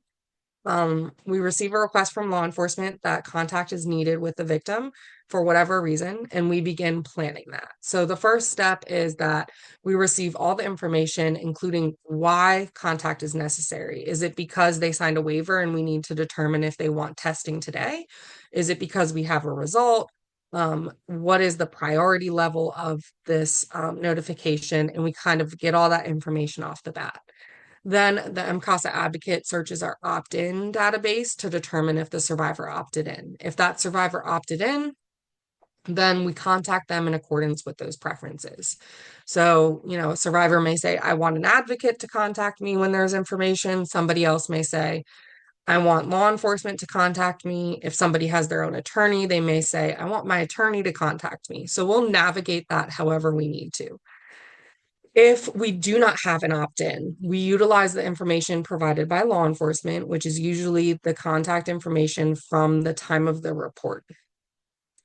We receive a request from law enforcement that contact is needed with the victim for whatever reason, and we begin planning that. So the first step is that we receive all the information, including why contact is necessary. Is it because they signed a waiver and we need to determine if they want testing today? Is it because we have a result? What is the priority level of this notification? And we kind of get all that information off the bat. Then the MCASA advocate searches our opt-in database to determine if the survivor opted in. If that survivor opted in, then we contact them in accordance with those preferences. So, a survivor may say, I want an advocate to contact me when there's information. Somebody else may say, I want law enforcement to contact me. If somebody has their own attorney, they may say, I want my attorney to contact me. So we'll navigate that however we need to. If we do not have an opt-in, we utilize the information provided by law enforcement, which is usually the contact information from the time of the report,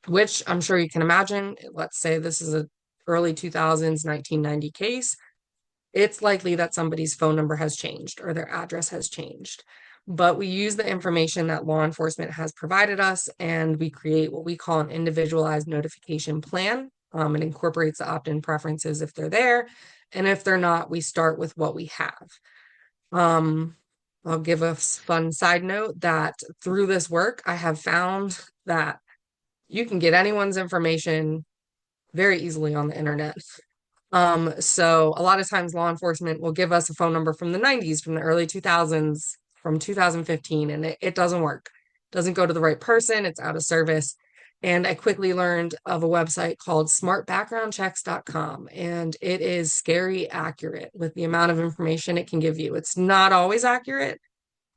which I'm sure you can imagine. Let's say this is an early 2000s, 1990 case. it's likely that somebody's phone number has changed or their address has changed. But we use the information that law enforcement has provided us and we create what we call an individualized notification plan. It incorporates the opt-in preferences if they're there. And if they're not, we start with what we have. Um, I'll give a fun side note that through this work, I have found that you can get anyone's information very easily on the internet. So a lot of times law enforcement will give us a phone number from the 90s, from the early 2000s, from 2015, and it doesn't work. It doesn't go to the right person, it's out of service. And I quickly learned of a website called smartbackgroundchecks.com, and it is scary accurate with the amount of information it can give you. It's not always accurate,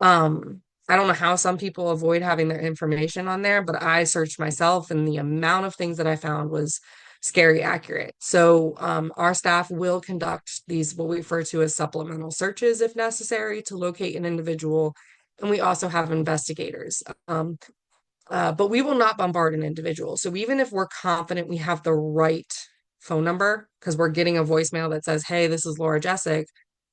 I don't know how some people avoid having their information on there, but I searched myself and the amount of things that I found was scary accurate. So our staff will conduct these, what we refer to as supplemental searches if necessary to locate an individual. And we also have investigators. But we will not bombard an individual. So even if we're confident we have the right phone number, because we're getting a voicemail that says, hey, this is Laura Jessic,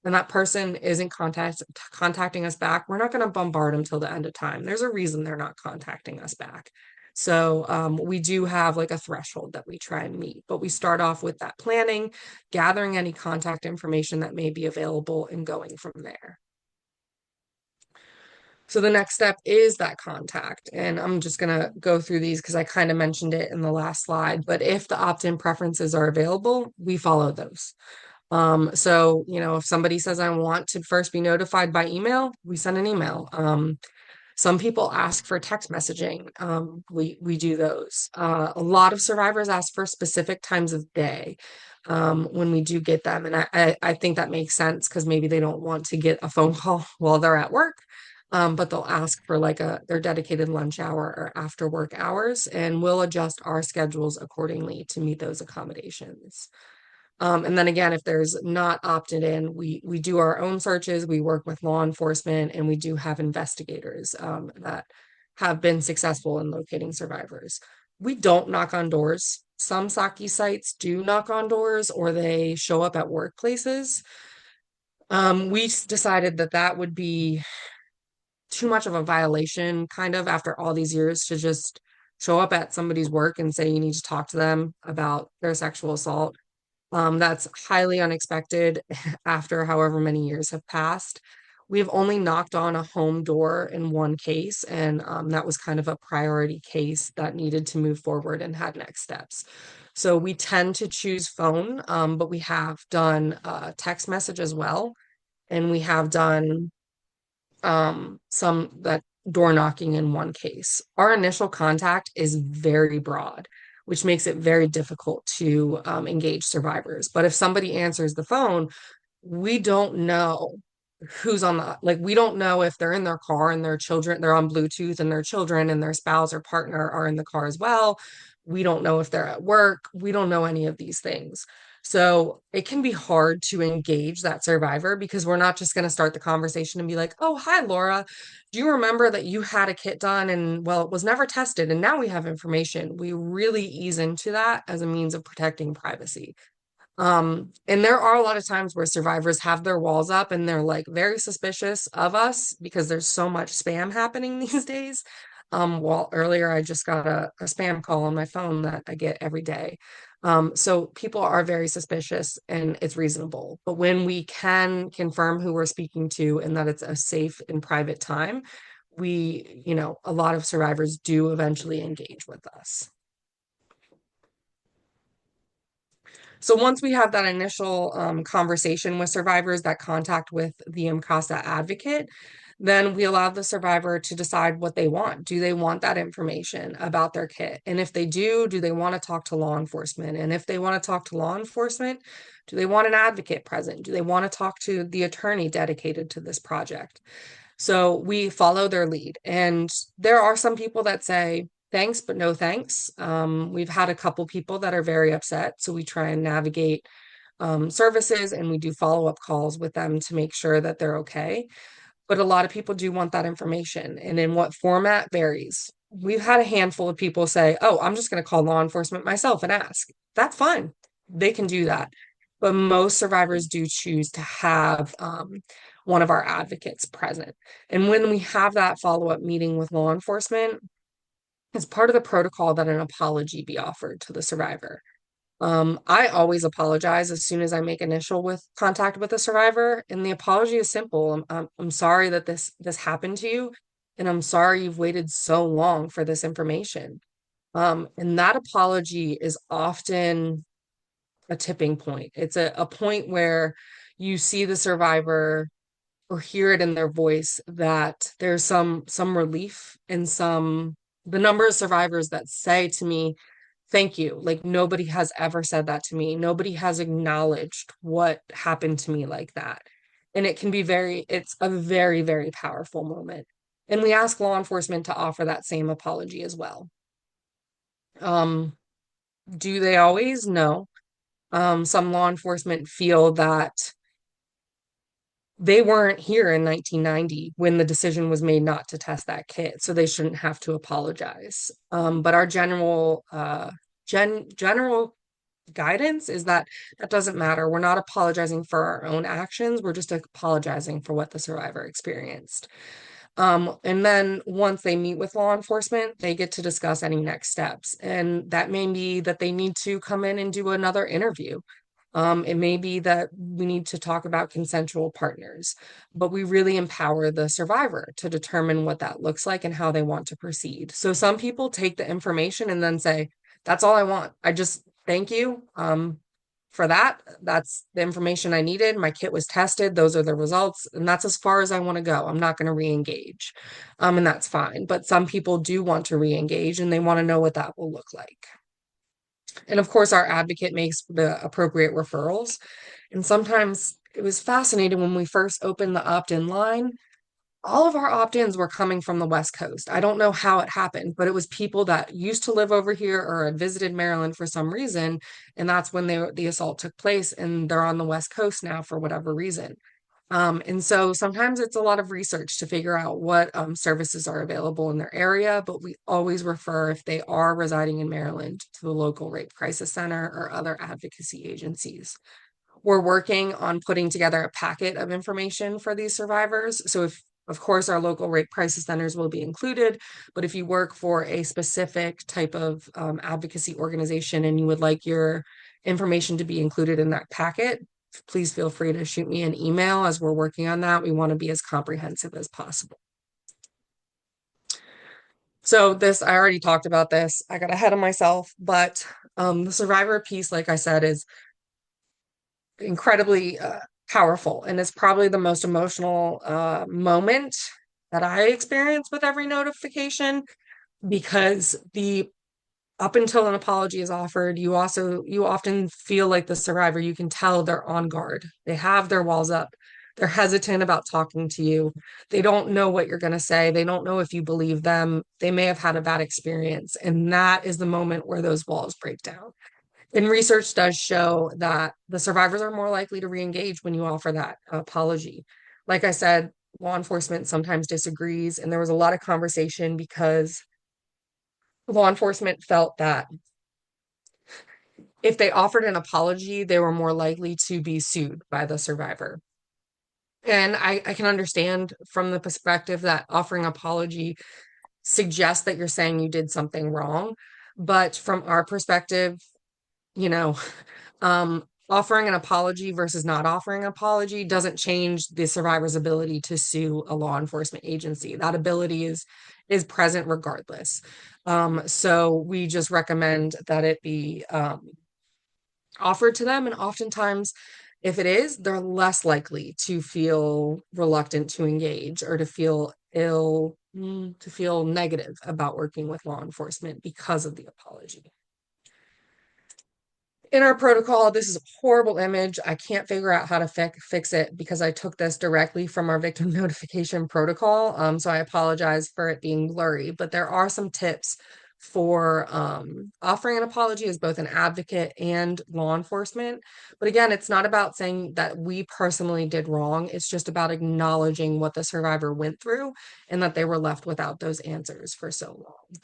and that person isn't contacting us back, we're not going to bombard them till the end of time. There's a reason they're not contacting us back. So we do have like a threshold that we try and meet, but we start off with that planning, gathering any contact information that may be available and going from there. So the next step is that contact. And I'm just going to go through these because I kind of mentioned it in the last slide. But if the opt-in preferences are available, we follow those. So, if somebody says, I want to first be notified by email, we send an email. Some people ask for text messaging. We do those. A lot of survivors ask for specific times of day when we do get them. And I think that makes sense because maybe they don't want to get a phone call while they're at work. But they'll ask for like their dedicated lunch hour or after work hours, and we'll adjust our schedules accordingly to meet those accommodations. And then again, if there's not opted in, we do our own searches, we work with law enforcement, and we do have investigators that have been successful in locating survivors. We don't knock on doors. Some SAKI sites do knock on doors or they show up at workplaces. We decided that that would be too much of a violation, kind of after all these years, to just show up at somebody's work and say you need to talk to them about their sexual assault. That's highly unexpected after however many years have passed. We've only knocked on a home door in one case, and that was kind of a priority case that needed to move forward and had next steps. So we tend to choose phone, but we have done text message as well, and we have done some that door knocking in one case. Our initial contact is very broad, which makes it very difficult to engage survivors. But if somebody answers the phone, we don't know who's on like, we don't know if they're in their car and their children, they're on Bluetooth and their children and their spouse or partner are in the car as well. We don't know if they're at work. We don't know any of these things. So it can be hard to engage that survivor because we're not just going to start the conversation and be like, oh, hi, Laura. Do you remember that you had a kit done and, well, it was never tested and now we have information? We really ease into that as a means of protecting privacy. And there are a lot of times where survivors have their walls up and they're like very suspicious of us because there's so much spam happening these days. While earlier I just got a spam call on my phone that I get every day. So people are very suspicious and it's reasonable. But when we can confirm who we're speaking to and that it's a safe and private time, a lot of survivors do eventually engage with us. So once we have that initial conversation with survivors, that contact with the MCASA advocate, then we allow the survivor to decide what they want. Do they want that information about their kit? And if they do they want to talk to law enforcement? And if they want to talk to law enforcement, do they want an advocate present? Do they want to talk to the attorney dedicated to this project? So we follow their lead. And there are some people that say, thanks, but no thanks. We've had a couple people that are very upset. So we try and navigate services and we do follow-up calls with them to make sure that they're okay. But a lot of people do want that information. And in what format varies. We've had a handful of people say, oh, I'm just going to call law enforcement myself and ask. That's fine. They can do that. but most survivors do choose to have one of our advocates present. And when we have that follow-up meeting with law enforcement, it's part of the protocol that an apology be offered to the survivor. I always apologize as soon as I make initial with contact with a survivor, and the apology is simple. I'm sorry that this happened to you, and I'm sorry you've waited so long for this information. And that apology is often a tipping point. It's a point where you see the survivor or hear it in their voice that there's some relief and some the number of survivors that say to me, thank you. Like nobody has ever said that to me. Nobody has acknowledged what happened to me like that. And it's a very, very powerful moment. And we ask law enforcement to offer that same apology as well. Um, do they always? No. Some law enforcement feel that they weren't here in 1990 when the decision was made not to test that kit, so they shouldn't have to apologize. But our general guidance is that that doesn't matter. We're not apologizing for our own actions. We're just apologizing for what the survivor experienced. And then once they meet with law enforcement, they get to discuss any next steps. And that may be that they need to come in and do another interview. It may be that we need to talk about consensual partners, but we really empower the survivor to determine what that looks like and how they want to proceed. So some people take the information and then say, that's all I want. I just thank you for that. That's the information I needed. My kit was tested. Those are the results. And that's as far as I want to go. I'm not going to re-engage. And that's fine. But some people do want to re-engage and they want to know what that will look like. And of course, our advocate makes the appropriate referrals. And sometimes it was fascinating when we first opened the opt-in line. All of our opt-ins were coming from the West Coast. I don't know how it happened, but it was people that used to live over here or had visited Maryland for some reason, and that's when the assault took place, and they're on the West Coast now for whatever reason. And so sometimes it's a lot of research to figure out what services are available in their area, but we always refer if they are residing in Maryland to the local rape crisis center or other advocacy agencies. We're working on putting together a packet of information for these survivors. So if of course, our local rape crisis centers will be included, but if you work for a specific type of advocacy organization and you would like your information to be included in that packet, please feel free to shoot me an email as we're working on that. We want to be as comprehensive as possible. So I already talked about this. I got ahead of myself, but the survivor piece, like I said, is incredibly powerful. And it's probably the most emotional moment that I experience with every notification because up until an apology is offered, you often feel like the survivor, you can tell they're on guard. They have their walls up. They're hesitant about talking to you. They don't know what you're going to say. They don't know if you believe them. They may have had a bad experience. And that is the moment where those walls break down. And research does show that the survivors are more likely to re-engage when you offer that apology. Like I said, law enforcement sometimes disagrees, and there was a lot of conversation because law enforcement felt that if they offered an apology, they were more likely to be sued by the survivor. And I can understand from the perspective that offering apology suggests that you're saying you did something wrong. But from our perspective, you know, offering an apology versus not offering an apology doesn't change the survivor's ability to sue a law enforcement agency. That ability is present regardless. So we just recommend that it be offered to them, and oftentimes if it is, they're less likely to feel reluctant to engage or to feel to feel negative about working with law enforcement because of the apology. In our protocol, this is a horrible image. I can't figure out how to fix it because I took this directly from our victim notification protocol. So I apologize for it being blurry, but there are some tips for offering an apology as both an advocate and law enforcement. But again, it's not about saying that we personally did wrong. It's just about acknowledging what the survivor went through and that they were left without those answers for so long.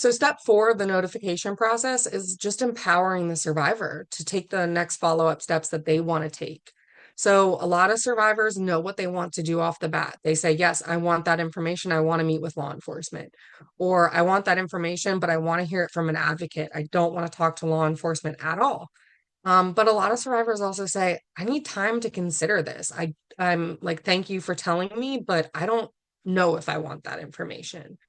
So step 4 of the notification process is just empowering the survivor to take the next follow-up steps that they want to take. So a lot of survivors know what they want to do off the bat. They say, yes, I want that information. I want to meet with law enforcement. Or I want that information, but I want to hear it from an advocate. I don't want to talk to law enforcement at all. But a lot of survivors also say, I need time to consider this. I'm like, thank you for telling me, but I don't know if I want that information.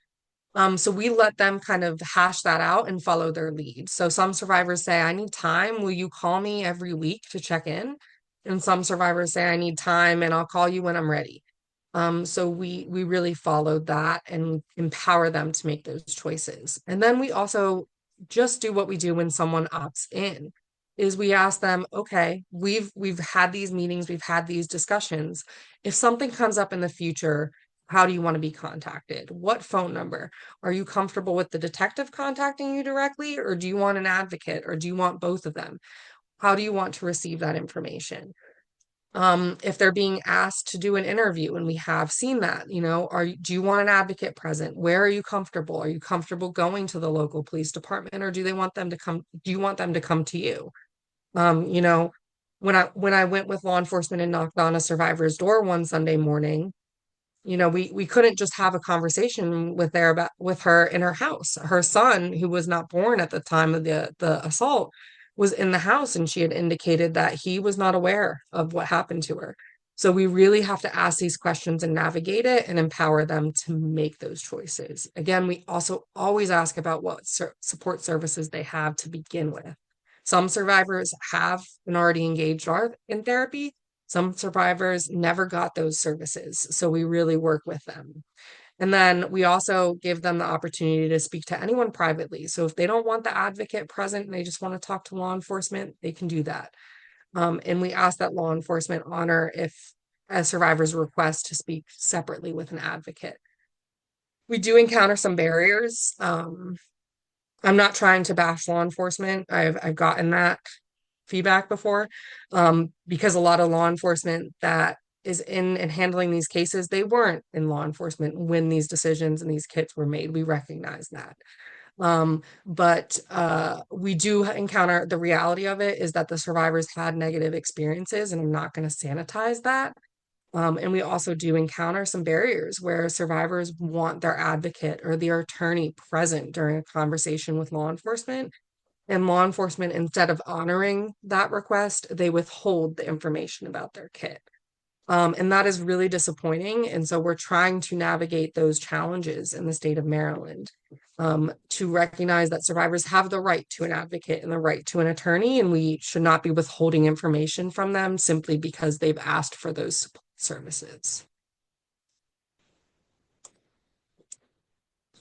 So we let them kind of hash that out and follow their lead. So some survivors say, I need time. Will you call me every week to check in? And some survivors say, I need time and I'll call you when I'm ready. So we really followed that and empower them to make those choices. And then we also just do what we do when someone opts in, is we ask them, okay, we've had these meetings, we've had these discussions. If something comes up in the future, how do you want to be contacted? What phone number? Are you comfortable with the detective contacting you directly, or do you want an advocate, or do you want both of them? How do you want to receive that information? If they're being asked to do an interview, and we have seen that, do you want an advocate present? Where are you comfortable? Are you comfortable going to the local police department, or do you want them to come to you? Um, you know, when I went with law enforcement and knocked on a survivor's door one Sunday morning, we couldn't just have a conversation with her in her house. Her son, who was not born at the time of the assault, was in the house, and she had indicated that he was not aware of what happened to her. So we really have to ask these questions and navigate it and empower them to make those choices. Again, we also always ask about what support services they have to begin with. Some survivors have been already engaged in therapy. Some survivors never got those services, so we really work with them. And then we also give them the opportunity to speak to anyone privately. So if they don't want the advocate present and they just want to talk to law enforcement, they can do that. And we ask that law enforcement honor if a survivor's request to speak separately with an advocate. We do encounter some barriers. I'm not trying to bash law enforcement. I've gotten that feedback before, because a lot of law enforcement that is in and handling these cases, they weren't in law enforcement when these decisions and these kits were made. We recognize that. But we do encounter the reality of it is that the survivors had negative experiences, and I'm not going to sanitize that. And we also do encounter some barriers where survivors want their advocate or their attorney present during a conversation with law enforcement. And law enforcement, instead of honoring that request, they withhold the information about their kit. And that is really disappointing. And so we're trying to navigate those challenges in the state of Maryland, to recognize that survivors have the right to an advocate and the right to an attorney, and we should not be withholding information from them simply because they've asked for those services.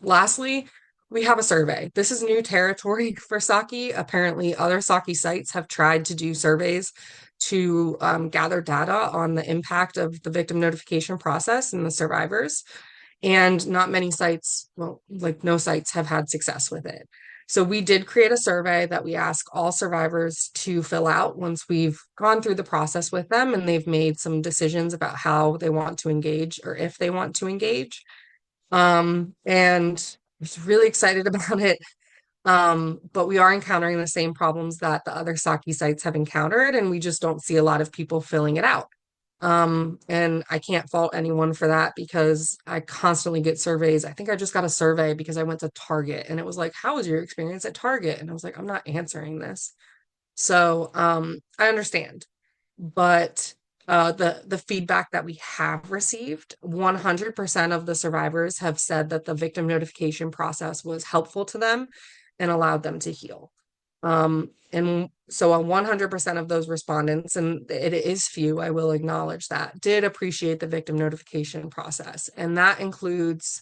Lastly, we have a survey. This is new territory for SAKI. Apparently, other SAKI sites have tried to do surveys to gather data on the impact of the victim notification process and the survivors. And not many sites, well, like no sites have had success with it. So we did create a survey that we ask all survivors to fill out once we've gone through the process with them and they've made some decisions about how they want to engage or if they want to engage. And I was really excited about it. But we are encountering the same problems that the other SAKI sites have encountered, and we just don't see a lot of people filling it out. And I can't fault anyone for that because I constantly get surveys. I think I just got a survey because I went to Target and it was like, how was your experience at Target? And I was like, I'm not answering this. So I understand. But the feedback that we have received, 100% of the survivors have said that the victim notification process was helpful to them and allowed them to heal. And so on 100% of those respondents, and it is few, I will acknowledge that, did appreciate the victim notification process. And that includes,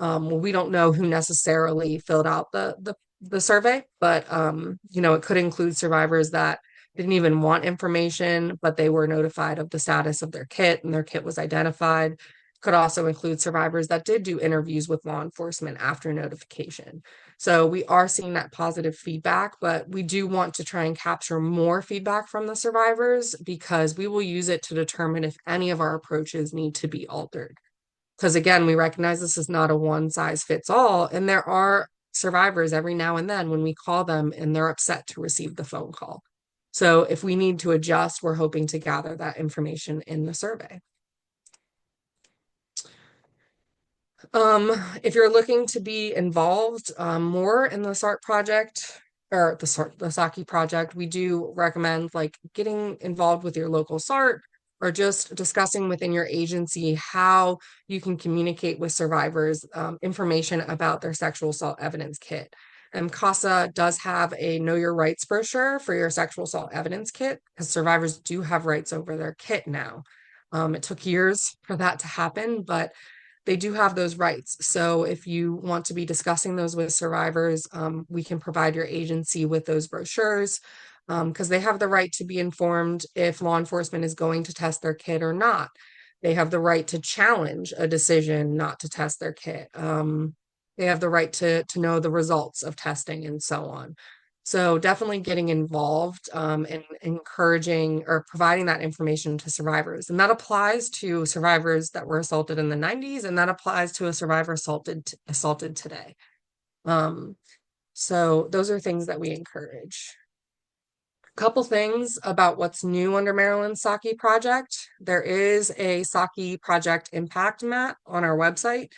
well, we don't know who necessarily filled out the survey, but it could include survivors that didn't even want information, but they were notified of the status of their kit and their kit was identified. Could also include survivors that did do interviews with law enforcement after notification. So we are seeing that positive feedback, but we do want to try and capture more feedback from the survivors because we will use it to determine if any of our approaches need to be altered. Because again, we recognize this is not a one size fits all, and there are survivors every now and then when we call them and they're upset to receive the phone call. So if we need to adjust, we're hoping to gather that information in the survey. If you're looking to be involved more in the SART project or the SAKI project, we do recommend like getting involved with your local SART or just discussing within your agency how you can communicate with survivors information about their sexual assault evidence kit. MCASA does have a Know Your Rights brochure for your sexual assault evidence kit because survivors do have rights over their kit now. It took years for that to happen, but they do have those rights. So if you want to be discussing those with survivors, we can provide your agency with those brochures because they have the right to be informed if law enforcement is going to test their kit or not. They have the right to challenge a decision not to test their kit. They have the right to know the results of testing and so on. So definitely getting involved and encouraging or providing that information to survivors. And that applies to survivors that were assaulted in the 90s, and that applies to a survivor assaulted today. So those are things that we encourage. A couple things about what's new under Maryland's SAKI project. There is a SAKI project impact map on our website.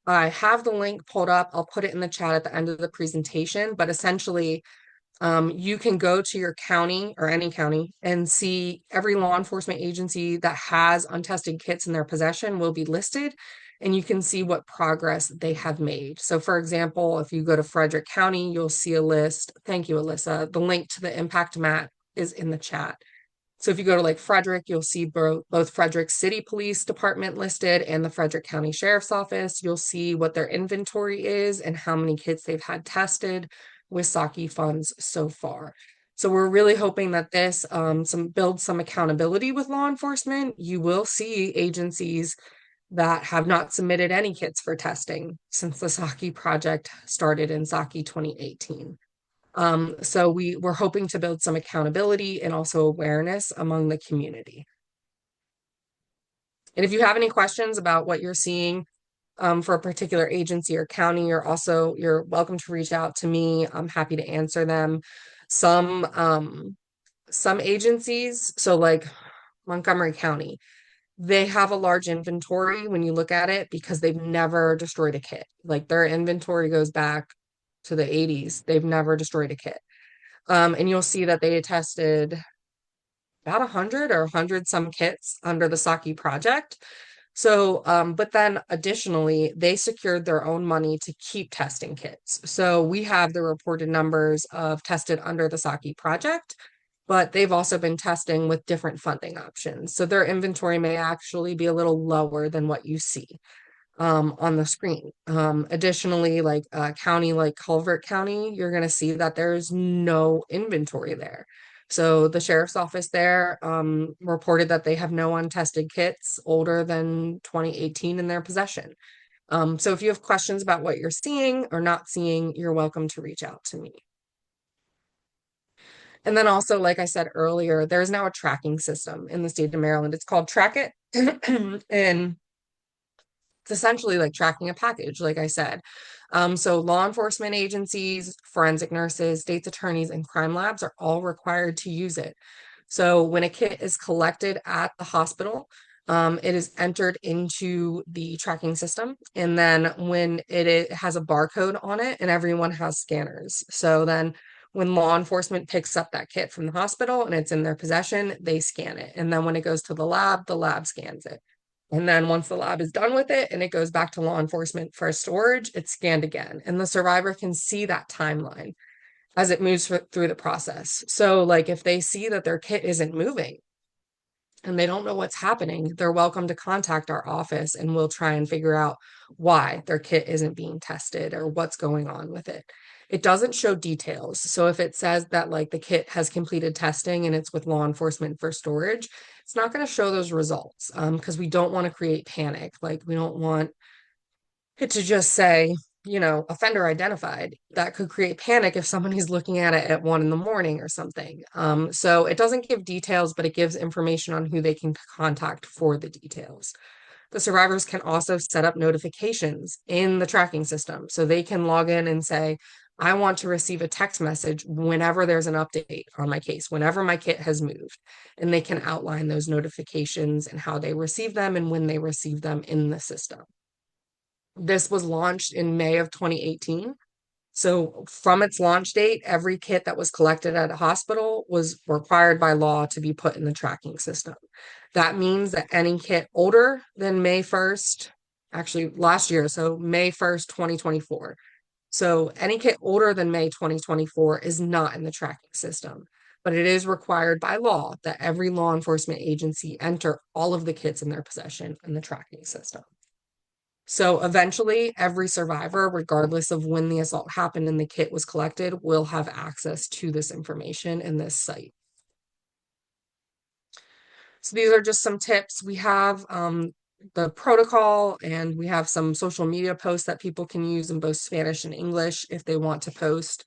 I have the link pulled up. I'll put it in the chat at the end of the presentation, but essentially you can go to your county or any county and see every law enforcement agency that has untested kits in their possession will be listed, and you can see what progress they have made. So for example, if you go to Frederick County, you'll see a list. Thank you, Alyssa. The link to the impact map is in the chat. So if you go to like Frederick, you'll see both Frederick City Police Department listed and the Frederick County Sheriff's Office. You'll see what their inventory is and how many kits they've had tested with SAKI funds so far. So we're really hoping that this builds some accountability with law enforcement. You will see agencies that have not submitted any kits for testing since the SAKI project started in SAKI 2018. So we're hoping to build some accountability and also awareness among the community. And if you have any questions about what you're seeing for a particular agency or county, you're welcome to reach out to me. I'm happy to answer them. Some agencies, so like Montgomery County, they have a large inventory when you look at it because they've never destroyed a kit. Like their inventory goes back to the 80s. They've never destroyed a kit. And you'll see that they tested about 100 or 100 some kits under the SAKI project. So, but then additionally, they secured their own money to keep testing kits. So we have the reported numbers of tested under the SAKI project, but they've also been testing with different funding options. So their inventory may actually be a little lower than what you see on the screen. Additionally, like a county like Culver County, you're going to see that there's no inventory there. So the sheriff's office there reported that they have no untested kits older than 2018 in their possession. So if you have questions about what you're seeing or not seeing, you're welcome to reach out to me. And then also, like I said earlier, there's now a tracking system in the state of Maryland. It's called Track It. And it's essentially like tracking a package, like I said. So law enforcement agencies, forensic nurses, state's attorneys, and crime labs are all required to use it. So when a kit is collected at the hospital, it is entered into the tracking system. And then when it has a barcode on it, and everyone has scanners. So then when law enforcement picks up that kit from the hospital and it's in their possession, they scan it. And then when it goes to the lab scans it. And then once the lab is done with it and it goes back to law enforcement for storage, it's scanned again. And the survivor can see that timeline as it moves through the process. So like if they see that their kit isn't moving and they don't know what's happening, they're welcome to contact our office and we'll try and figure out why their kit isn't being tested or what's going on with it. It doesn't show details. So if it says that like the kit has completed testing and it's with law enforcement for storage, it's not going to show those results because we don't want to create panic. Like we don't want it to just say, offender identified. That could create panic if somebody's looking at it at 1 a.m. or something. So it doesn't give details, but it gives information on who they can contact for the details. The survivors can also set up notifications in the tracking system. So they can log in and say, I want to receive a text message whenever there's an update on my case, whenever my kit has moved. And they can outline those notifications and how they receive them and when they receive them in the system. This was launched in May of 2018. So from its launch date, every kit that was collected at a hospital was required by law to be put in the tracking system. That means that any kit older than May 1st, actually last year, so May 1st, 2024. So any kit older than May 2024 is not in the tracking system, but it is required by law that every law enforcement agency enter all of the kits in their possession in the tracking system. So eventually, every survivor, regardless of when the assault happened and the kit was collected, will have access to this information in this site. So these are just some tips. We have the protocol, and we have some social media posts that people can use in both Spanish and English if they want to post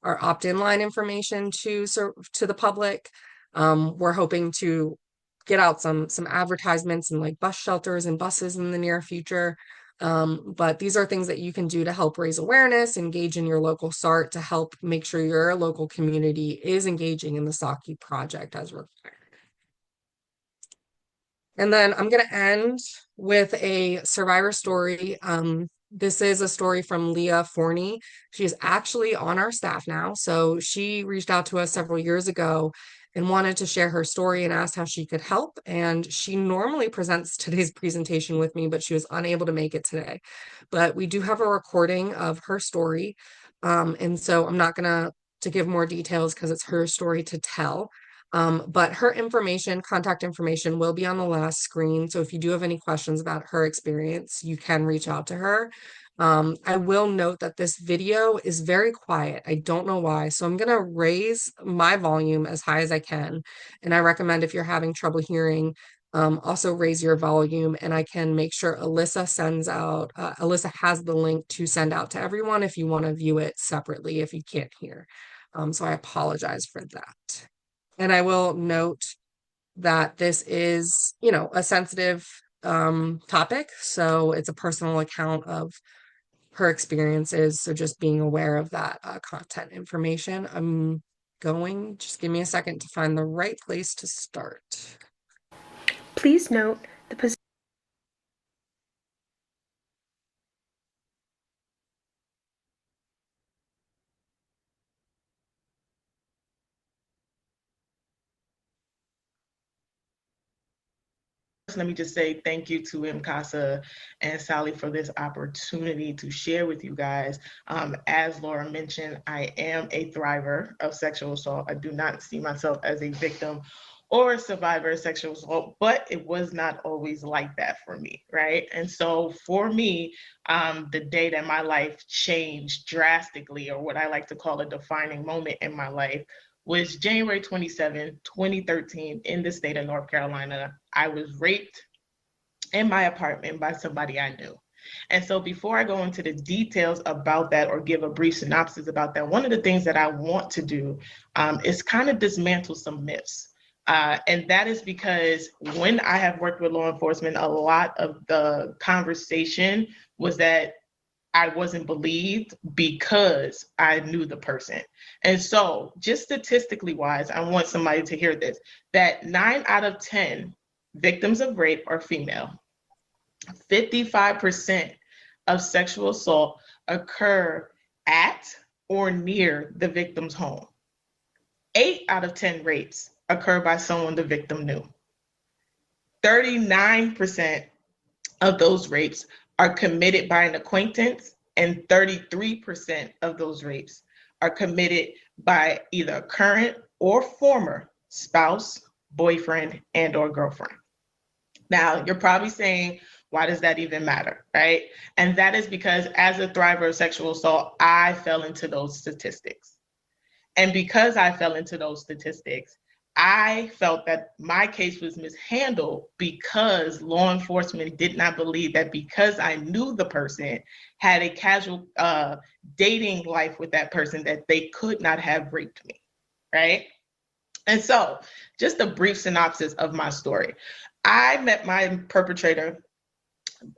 our opt-in line information to the public. We're hoping to get out some advertisements in like bus shelters and buses in the near future. But these are things that you can do to help raise awareness, engage in your local SART to help make sure your local community is engaging in the SAKI project as required. And then I'm going to end with a survivor story. This is a story from Leah Forney. She's actually on our staff now. So she reached out to us several years ago and wanted to share her story and asked how she could help. And she normally presents today's presentation with me, but she was unable to make it today. But we do have a recording of her story. And so I'm not going to give more details because it's her story to tell. But her contact information will be on the last screen. So if you do have any questions about her experience, you can reach out to her. I will note that this video is very quiet. I don't know why. So I'm going to raise my volume as high as I can. And I recommend if you're having trouble hearing, also raise your volume, and I can make sure Alyssa Alyssa has the link to send out to everyone if you want to view it separately if you can't hear. So I apologize for that. And I will note that this is, a sensitive topic. So it's a personal account of her experiences. So just being aware of that content information. Just give me a second to find the right place to start. Please note the position. Let me just say thank you to MCASA and Sally for this opportunity to share with you guys. As Laura mentioned, I am a thriver of sexual assault. I do not see myself as a victim or a survivor of sexual assault, but it was not always like that for me, right? And so for me, the day that my life changed drastically, or what I like to call a defining moment in my life, was January 27, 2013 in the state of North Carolina. I was raped in my apartment by somebody I knew. And so before I go into the details about that or give a brief synopsis about that, one of the things that I want to do is kind of dismantle some myths. And that is because when I have worked with law enforcement, a lot of the conversation was that I wasn't believed because I knew the person. And so just statistically wise, I want somebody to hear this, that 9 out of 10 victims of rape are female. 55% of sexual assault occur at or near the victim's home. 8 out of 10 rapes occur by someone the victim knew. 39% of those rapes are committed by an acquaintance, and 33% of those rapes are committed by either a current or former spouse, boyfriend, and or girlfriend. Now, you're probably saying, why does that even matter, right? And that is because as a thriver of sexual assault, I fell into those statistics. And because I fell into those statistics, I felt that my case was mishandled because law enforcement did not believe that because I knew the person, had a casual dating life with that person, that they could not have raped me, right? And so just a brief synopsis of my story. I met my perpetrator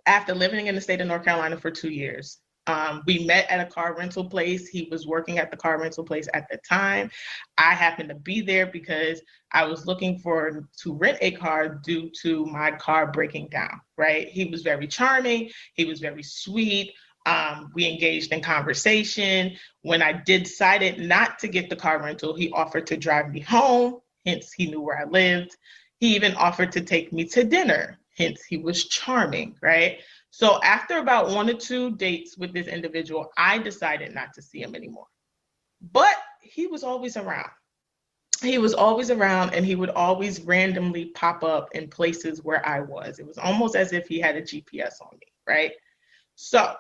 after living in the state of North Carolina for 2 years. We met at a car rental place. He was working at the car rental place at the time. I happened to be there because I was looking to rent a car due to my car breaking down, right? He was very charming. He was very sweet. We engaged in conversation. When I decided not to get the car rental, he offered to drive me home. Hence, he knew where I lived. He even offered to take me to dinner. Hence, he was charming, right? So after about 1 or 2 dates with this individual, I decided not to see him anymore. But he was always around. He was always around, and he would always randomly pop up in places where I was. It was almost as if he had a GPS on me, right? So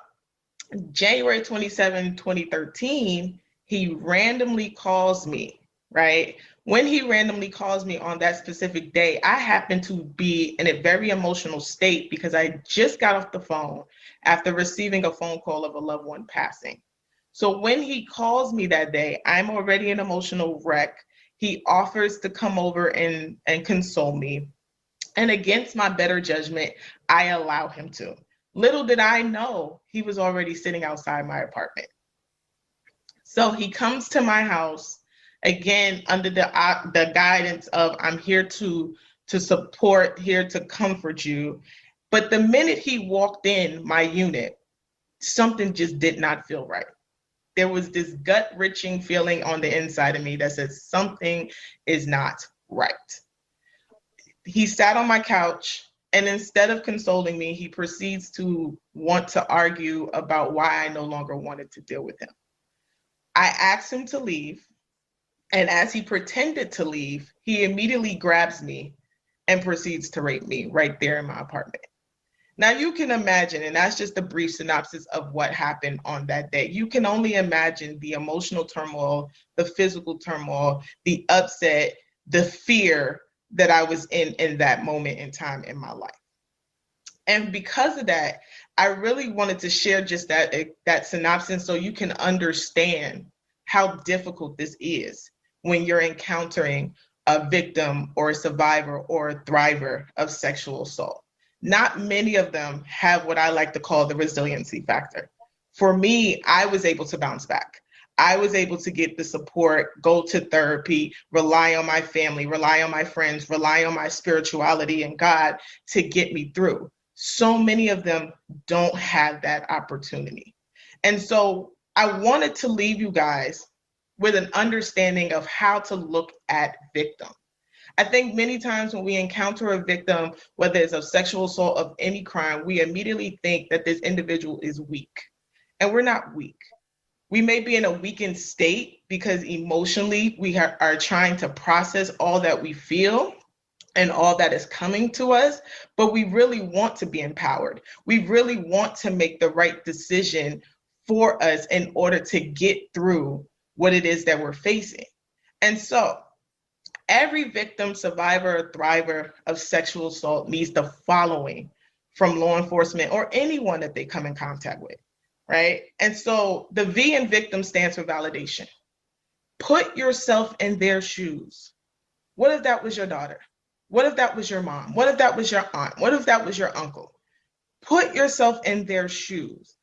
January 27, 2013, he randomly calls me, right? When he randomly calls me on that specific day, I happen to be in a very emotional state because I just got off the phone after receiving a phone call of a loved one passing. So when he calls me that day, I'm already an emotional wreck. He offers to come over and console me. And against my better judgment, I allow him to. Little did I know he was already sitting outside my apartment. So he comes to my house, again, under the guidance of I'm here to support, here to comfort you. But the minute he walked in my unit, something just did not feel right. There was this gut-wrenching feeling on the inside of me that said something is not right. He sat on my couch, and instead of consoling me, he proceeds to want to argue about why I no longer wanted to deal with him. I asked him to leave, and as he pretended to leave, he immediately grabs me and proceeds to rape me right there in my apartment. Now you can imagine, and that's just a brief synopsis of what happened on that day. You can only imagine the emotional turmoil, the physical turmoil, the upset, the fear that I was in that moment in time in my life. And because of that, I really wanted to share just that synopsis so you can understand how difficult this is when you're encountering a victim or a survivor or a thriver of sexual assault. Not many of them have what I like to call the resiliency factor. For me, I was able to bounce back. I was able to get the support, go to therapy, rely on my family, rely on my friends, rely on my spirituality and God to get me through. So many of them don't have that opportunity. And so I wanted to leave you guys with an understanding of how to look at victims. I think many times when we encounter a victim, whether it's of sexual assault of any crime, we immediately think that this individual is weak. And we're not weak. We may be in a weakened state because emotionally we are trying to process all that we feel and all that is coming to us, but we really want to be empowered. We really want to make the right decision for us in order to get through what it is that we're facing. And so every victim, survivor, or thriver of sexual assault needs the following from law enforcement or anyone that they come in contact with, right? And so the V in victim stands for validation. Put yourself in their shoes. What if that was your daughter? What if that was your mom? What if that was your aunt? What if that was your uncle? Put yourself in their shoes.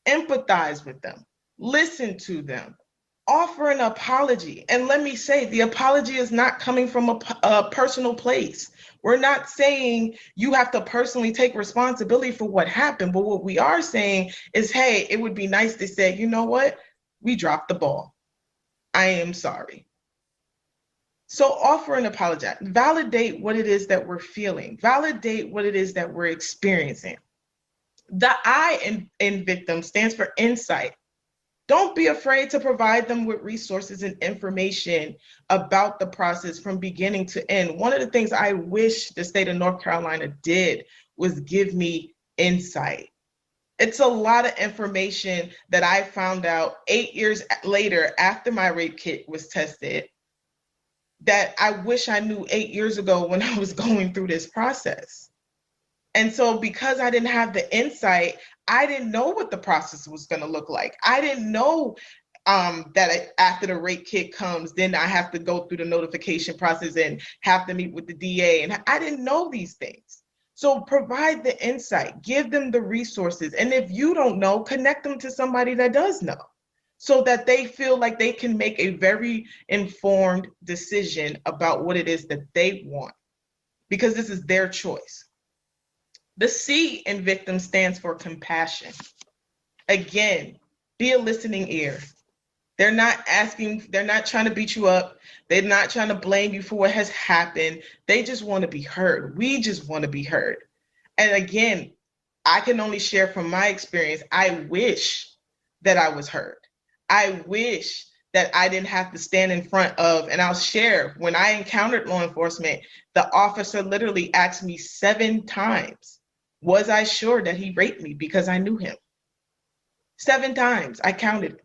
Empathize with them. Listen to them. Offer an apology. And let me say, the apology is not coming from a personal place. We're not saying you have to personally take responsibility for what happened. But what we are saying is, hey, it would be nice to say, you know what? We dropped the ball. I am sorry. So offer an apology. Validate what it is that we're feeling. Validate what it is that we're experiencing. The I in victim stands for insight. Don't be afraid to provide them with resources and information about the process from beginning to end. One of the things I wish the state of North Carolina did was give me insight. It's a lot of information that I found out 8 years later after my rape kit was tested that I wish I knew 8 years ago when I was going through this process. And so because I didn't have the insight, I didn't know what the process was going to look like. I didn't know that after the rape kit comes, then I have to go through the notification process and have to meet with the DA. And I didn't know these things. So provide the insight, give them the resources. And if you don't know, connect them to somebody that does know so that they feel like they can make a very informed decision about what it is that they want, because this is their choice. The C in victim stands for compassion. Again, be a listening ear. They're not trying to beat you up. They're not trying to blame you for what has happened. They just want to be heard. We just want to be heard. And again, I can only share from my experience. I wish that I was heard. I wish that I didn't have to stand in front of, and I'll share, when I encountered law enforcement, the officer literally asked me 7 times, was I sure that he raped me because I knew him? 7 times, I counted.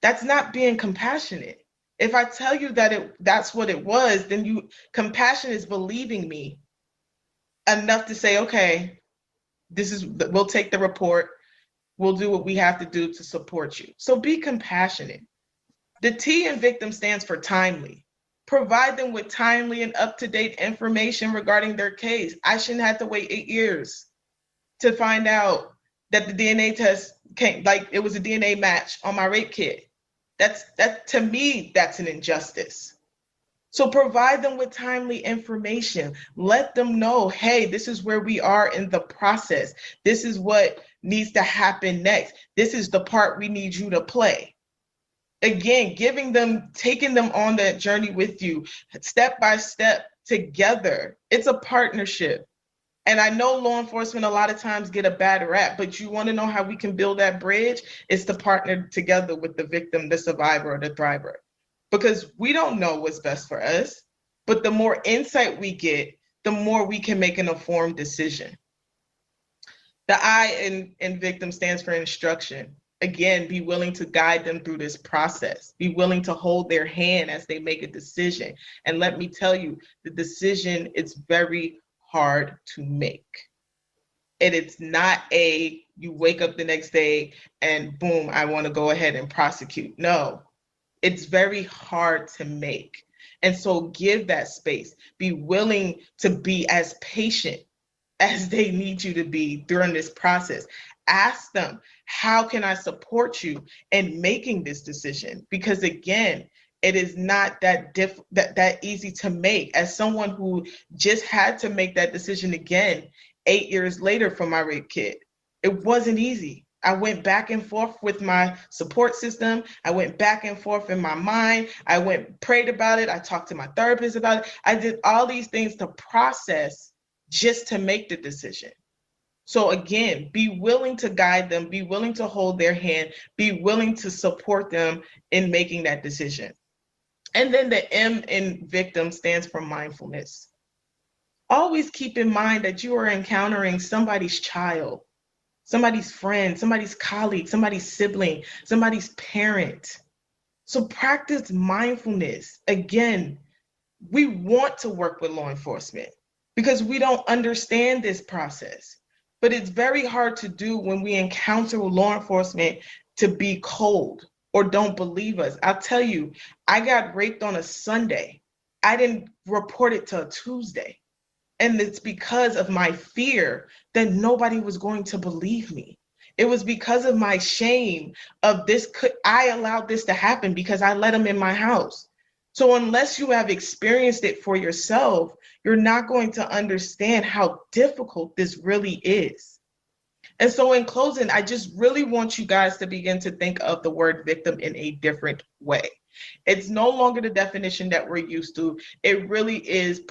That's not being compassionate. If I tell you that that's what it was, then compassion is believing me enough to say, okay, we'll take the report. We'll do what we have to do to support you. So be compassionate. The T in victim stands for timely. Provide them with timely and up-to-date information regarding their case. I shouldn't have to wait 8 years to find out that the DNA test came, like it was a DNA match on my rape kit. To me, that's an injustice. So provide them with timely information. Let them know, hey, this is where we are in the process. This is what needs to happen next. This is the part we need you to play. Again, taking them on that journey with you, step by step together. It's a partnership. And I know law enforcement a lot of times get a bad rap, but you want to know how we can build that bridge? It's to partner together with the victim, the survivor, or the thriver. Because we don't know what's best for us, but the more insight we get, the more we can make an informed decision. The I in victim stands for instruction. Again, be willing to guide them through this process. Be willing to hold their hand as they make a decision. And let me tell you, the decision is very hard to make. And it's not you wake up the next day and boom, I want to go ahead and prosecute. No, it's very hard to make. And so give that space. Be willing to be as patient as they need you to be during this process. Ask them, how can I support you in making this decision? Because again, it is not that easy to make. As someone who just had to make that decision again 8 years later for my rape kit, it wasn't easy. I went back and forth with my support system. I went back and forth in my mind. I prayed about it. I talked to my therapist about it. I did all these things to process just to make the decision. So again, be willing to guide them, be willing to hold their hand, be willing to support them in making that decision. And then the M in victim stands for mindfulness. Always keep in mind that you are encountering somebody's child, somebody's friend, somebody's colleague, somebody's sibling, somebody's parent. So practice mindfulness. Again, we want to work with law enforcement because we don't understand this process. But it's very hard to do when we encounter law enforcement to be cold or don't believe us. I'll tell you, I got raped on a Sunday. I didn't report it till a Tuesday. And it's because of my fear that nobody was going to believe me. It was because of my shame of this. I allowed this to happen because I let him in my house. So unless you have experienced it for yourself, you're not going to understand how difficult this really is. And so in closing, I just really want you guys to begin to think of the word victim in a different way. It's no longer the definition that we're used to. It really is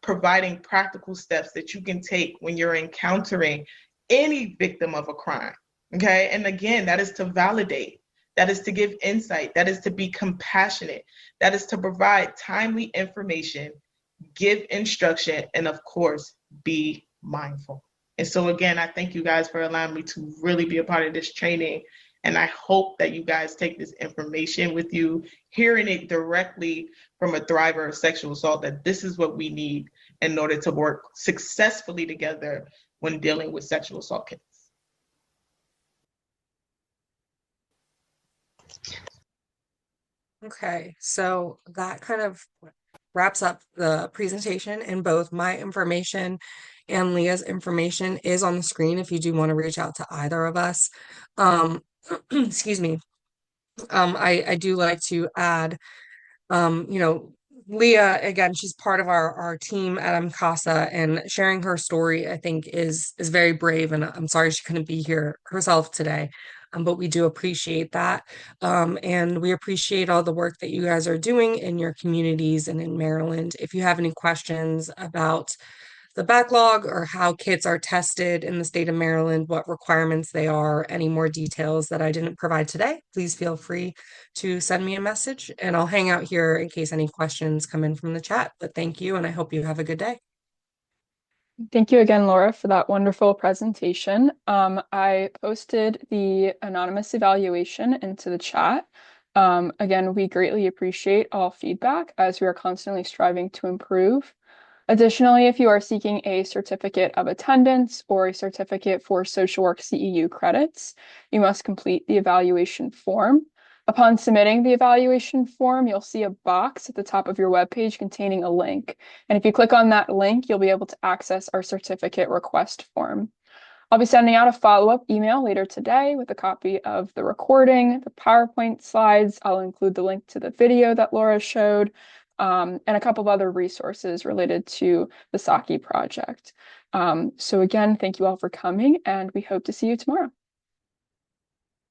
providing practical steps that you can take when you're encountering any victim of a crime. Okay. And again, that is to validate, that is to give insight, that is to be compassionate, that is to provide timely information, give instruction, and of course, be mindful. And so again, I thank you guys for allowing me to really be a part of this training. And I hope that you guys take this information with you, hearing it directly from a thriver of sexual assault, that this is what we need in order to work successfully together when dealing with sexual assault cases. Okay, so that kind of wraps up the presentation, and both my information and Leah's information is on the screen if you do want to reach out to either of us. Excuse me. I do like to add, you know, Leah, again, she's part of our team at MCASA, and sharing her story, I think, is very brave. And I'm sorry she couldn't be here herself today. But we do appreciate that. And we appreciate all the work that you guys are doing in your communities and in Maryland. If you have any questions about the backlog or how kits are tested in the state of Maryland, what requirements they are, any more details that I didn't provide today, please feel free to send me a message, and I'll hang out here in case any questions come in from the chat. But thank you, and I hope you have a good day. Thank you again, Laura, for that wonderful presentation. I posted the anonymous evaluation into the chat. Again, we greatly appreciate all feedback as we are constantly striving to improve. Additionally, if you are seeking a certificate of attendance or a certificate for social work CEU credits, you must complete the evaluation form. Upon submitting the evaluation form, you'll see a box at the top of your webpage containing a link. And if you click on that link, you'll be able to access our certificate request form. I'll be sending out a follow-up email later today with a copy of the recording, the PowerPoint slides. I'll include the link to the video that Laura showed, and a couple of other resources related to the SAKI project. So again, thank you all for coming, and we hope to see you tomorrow.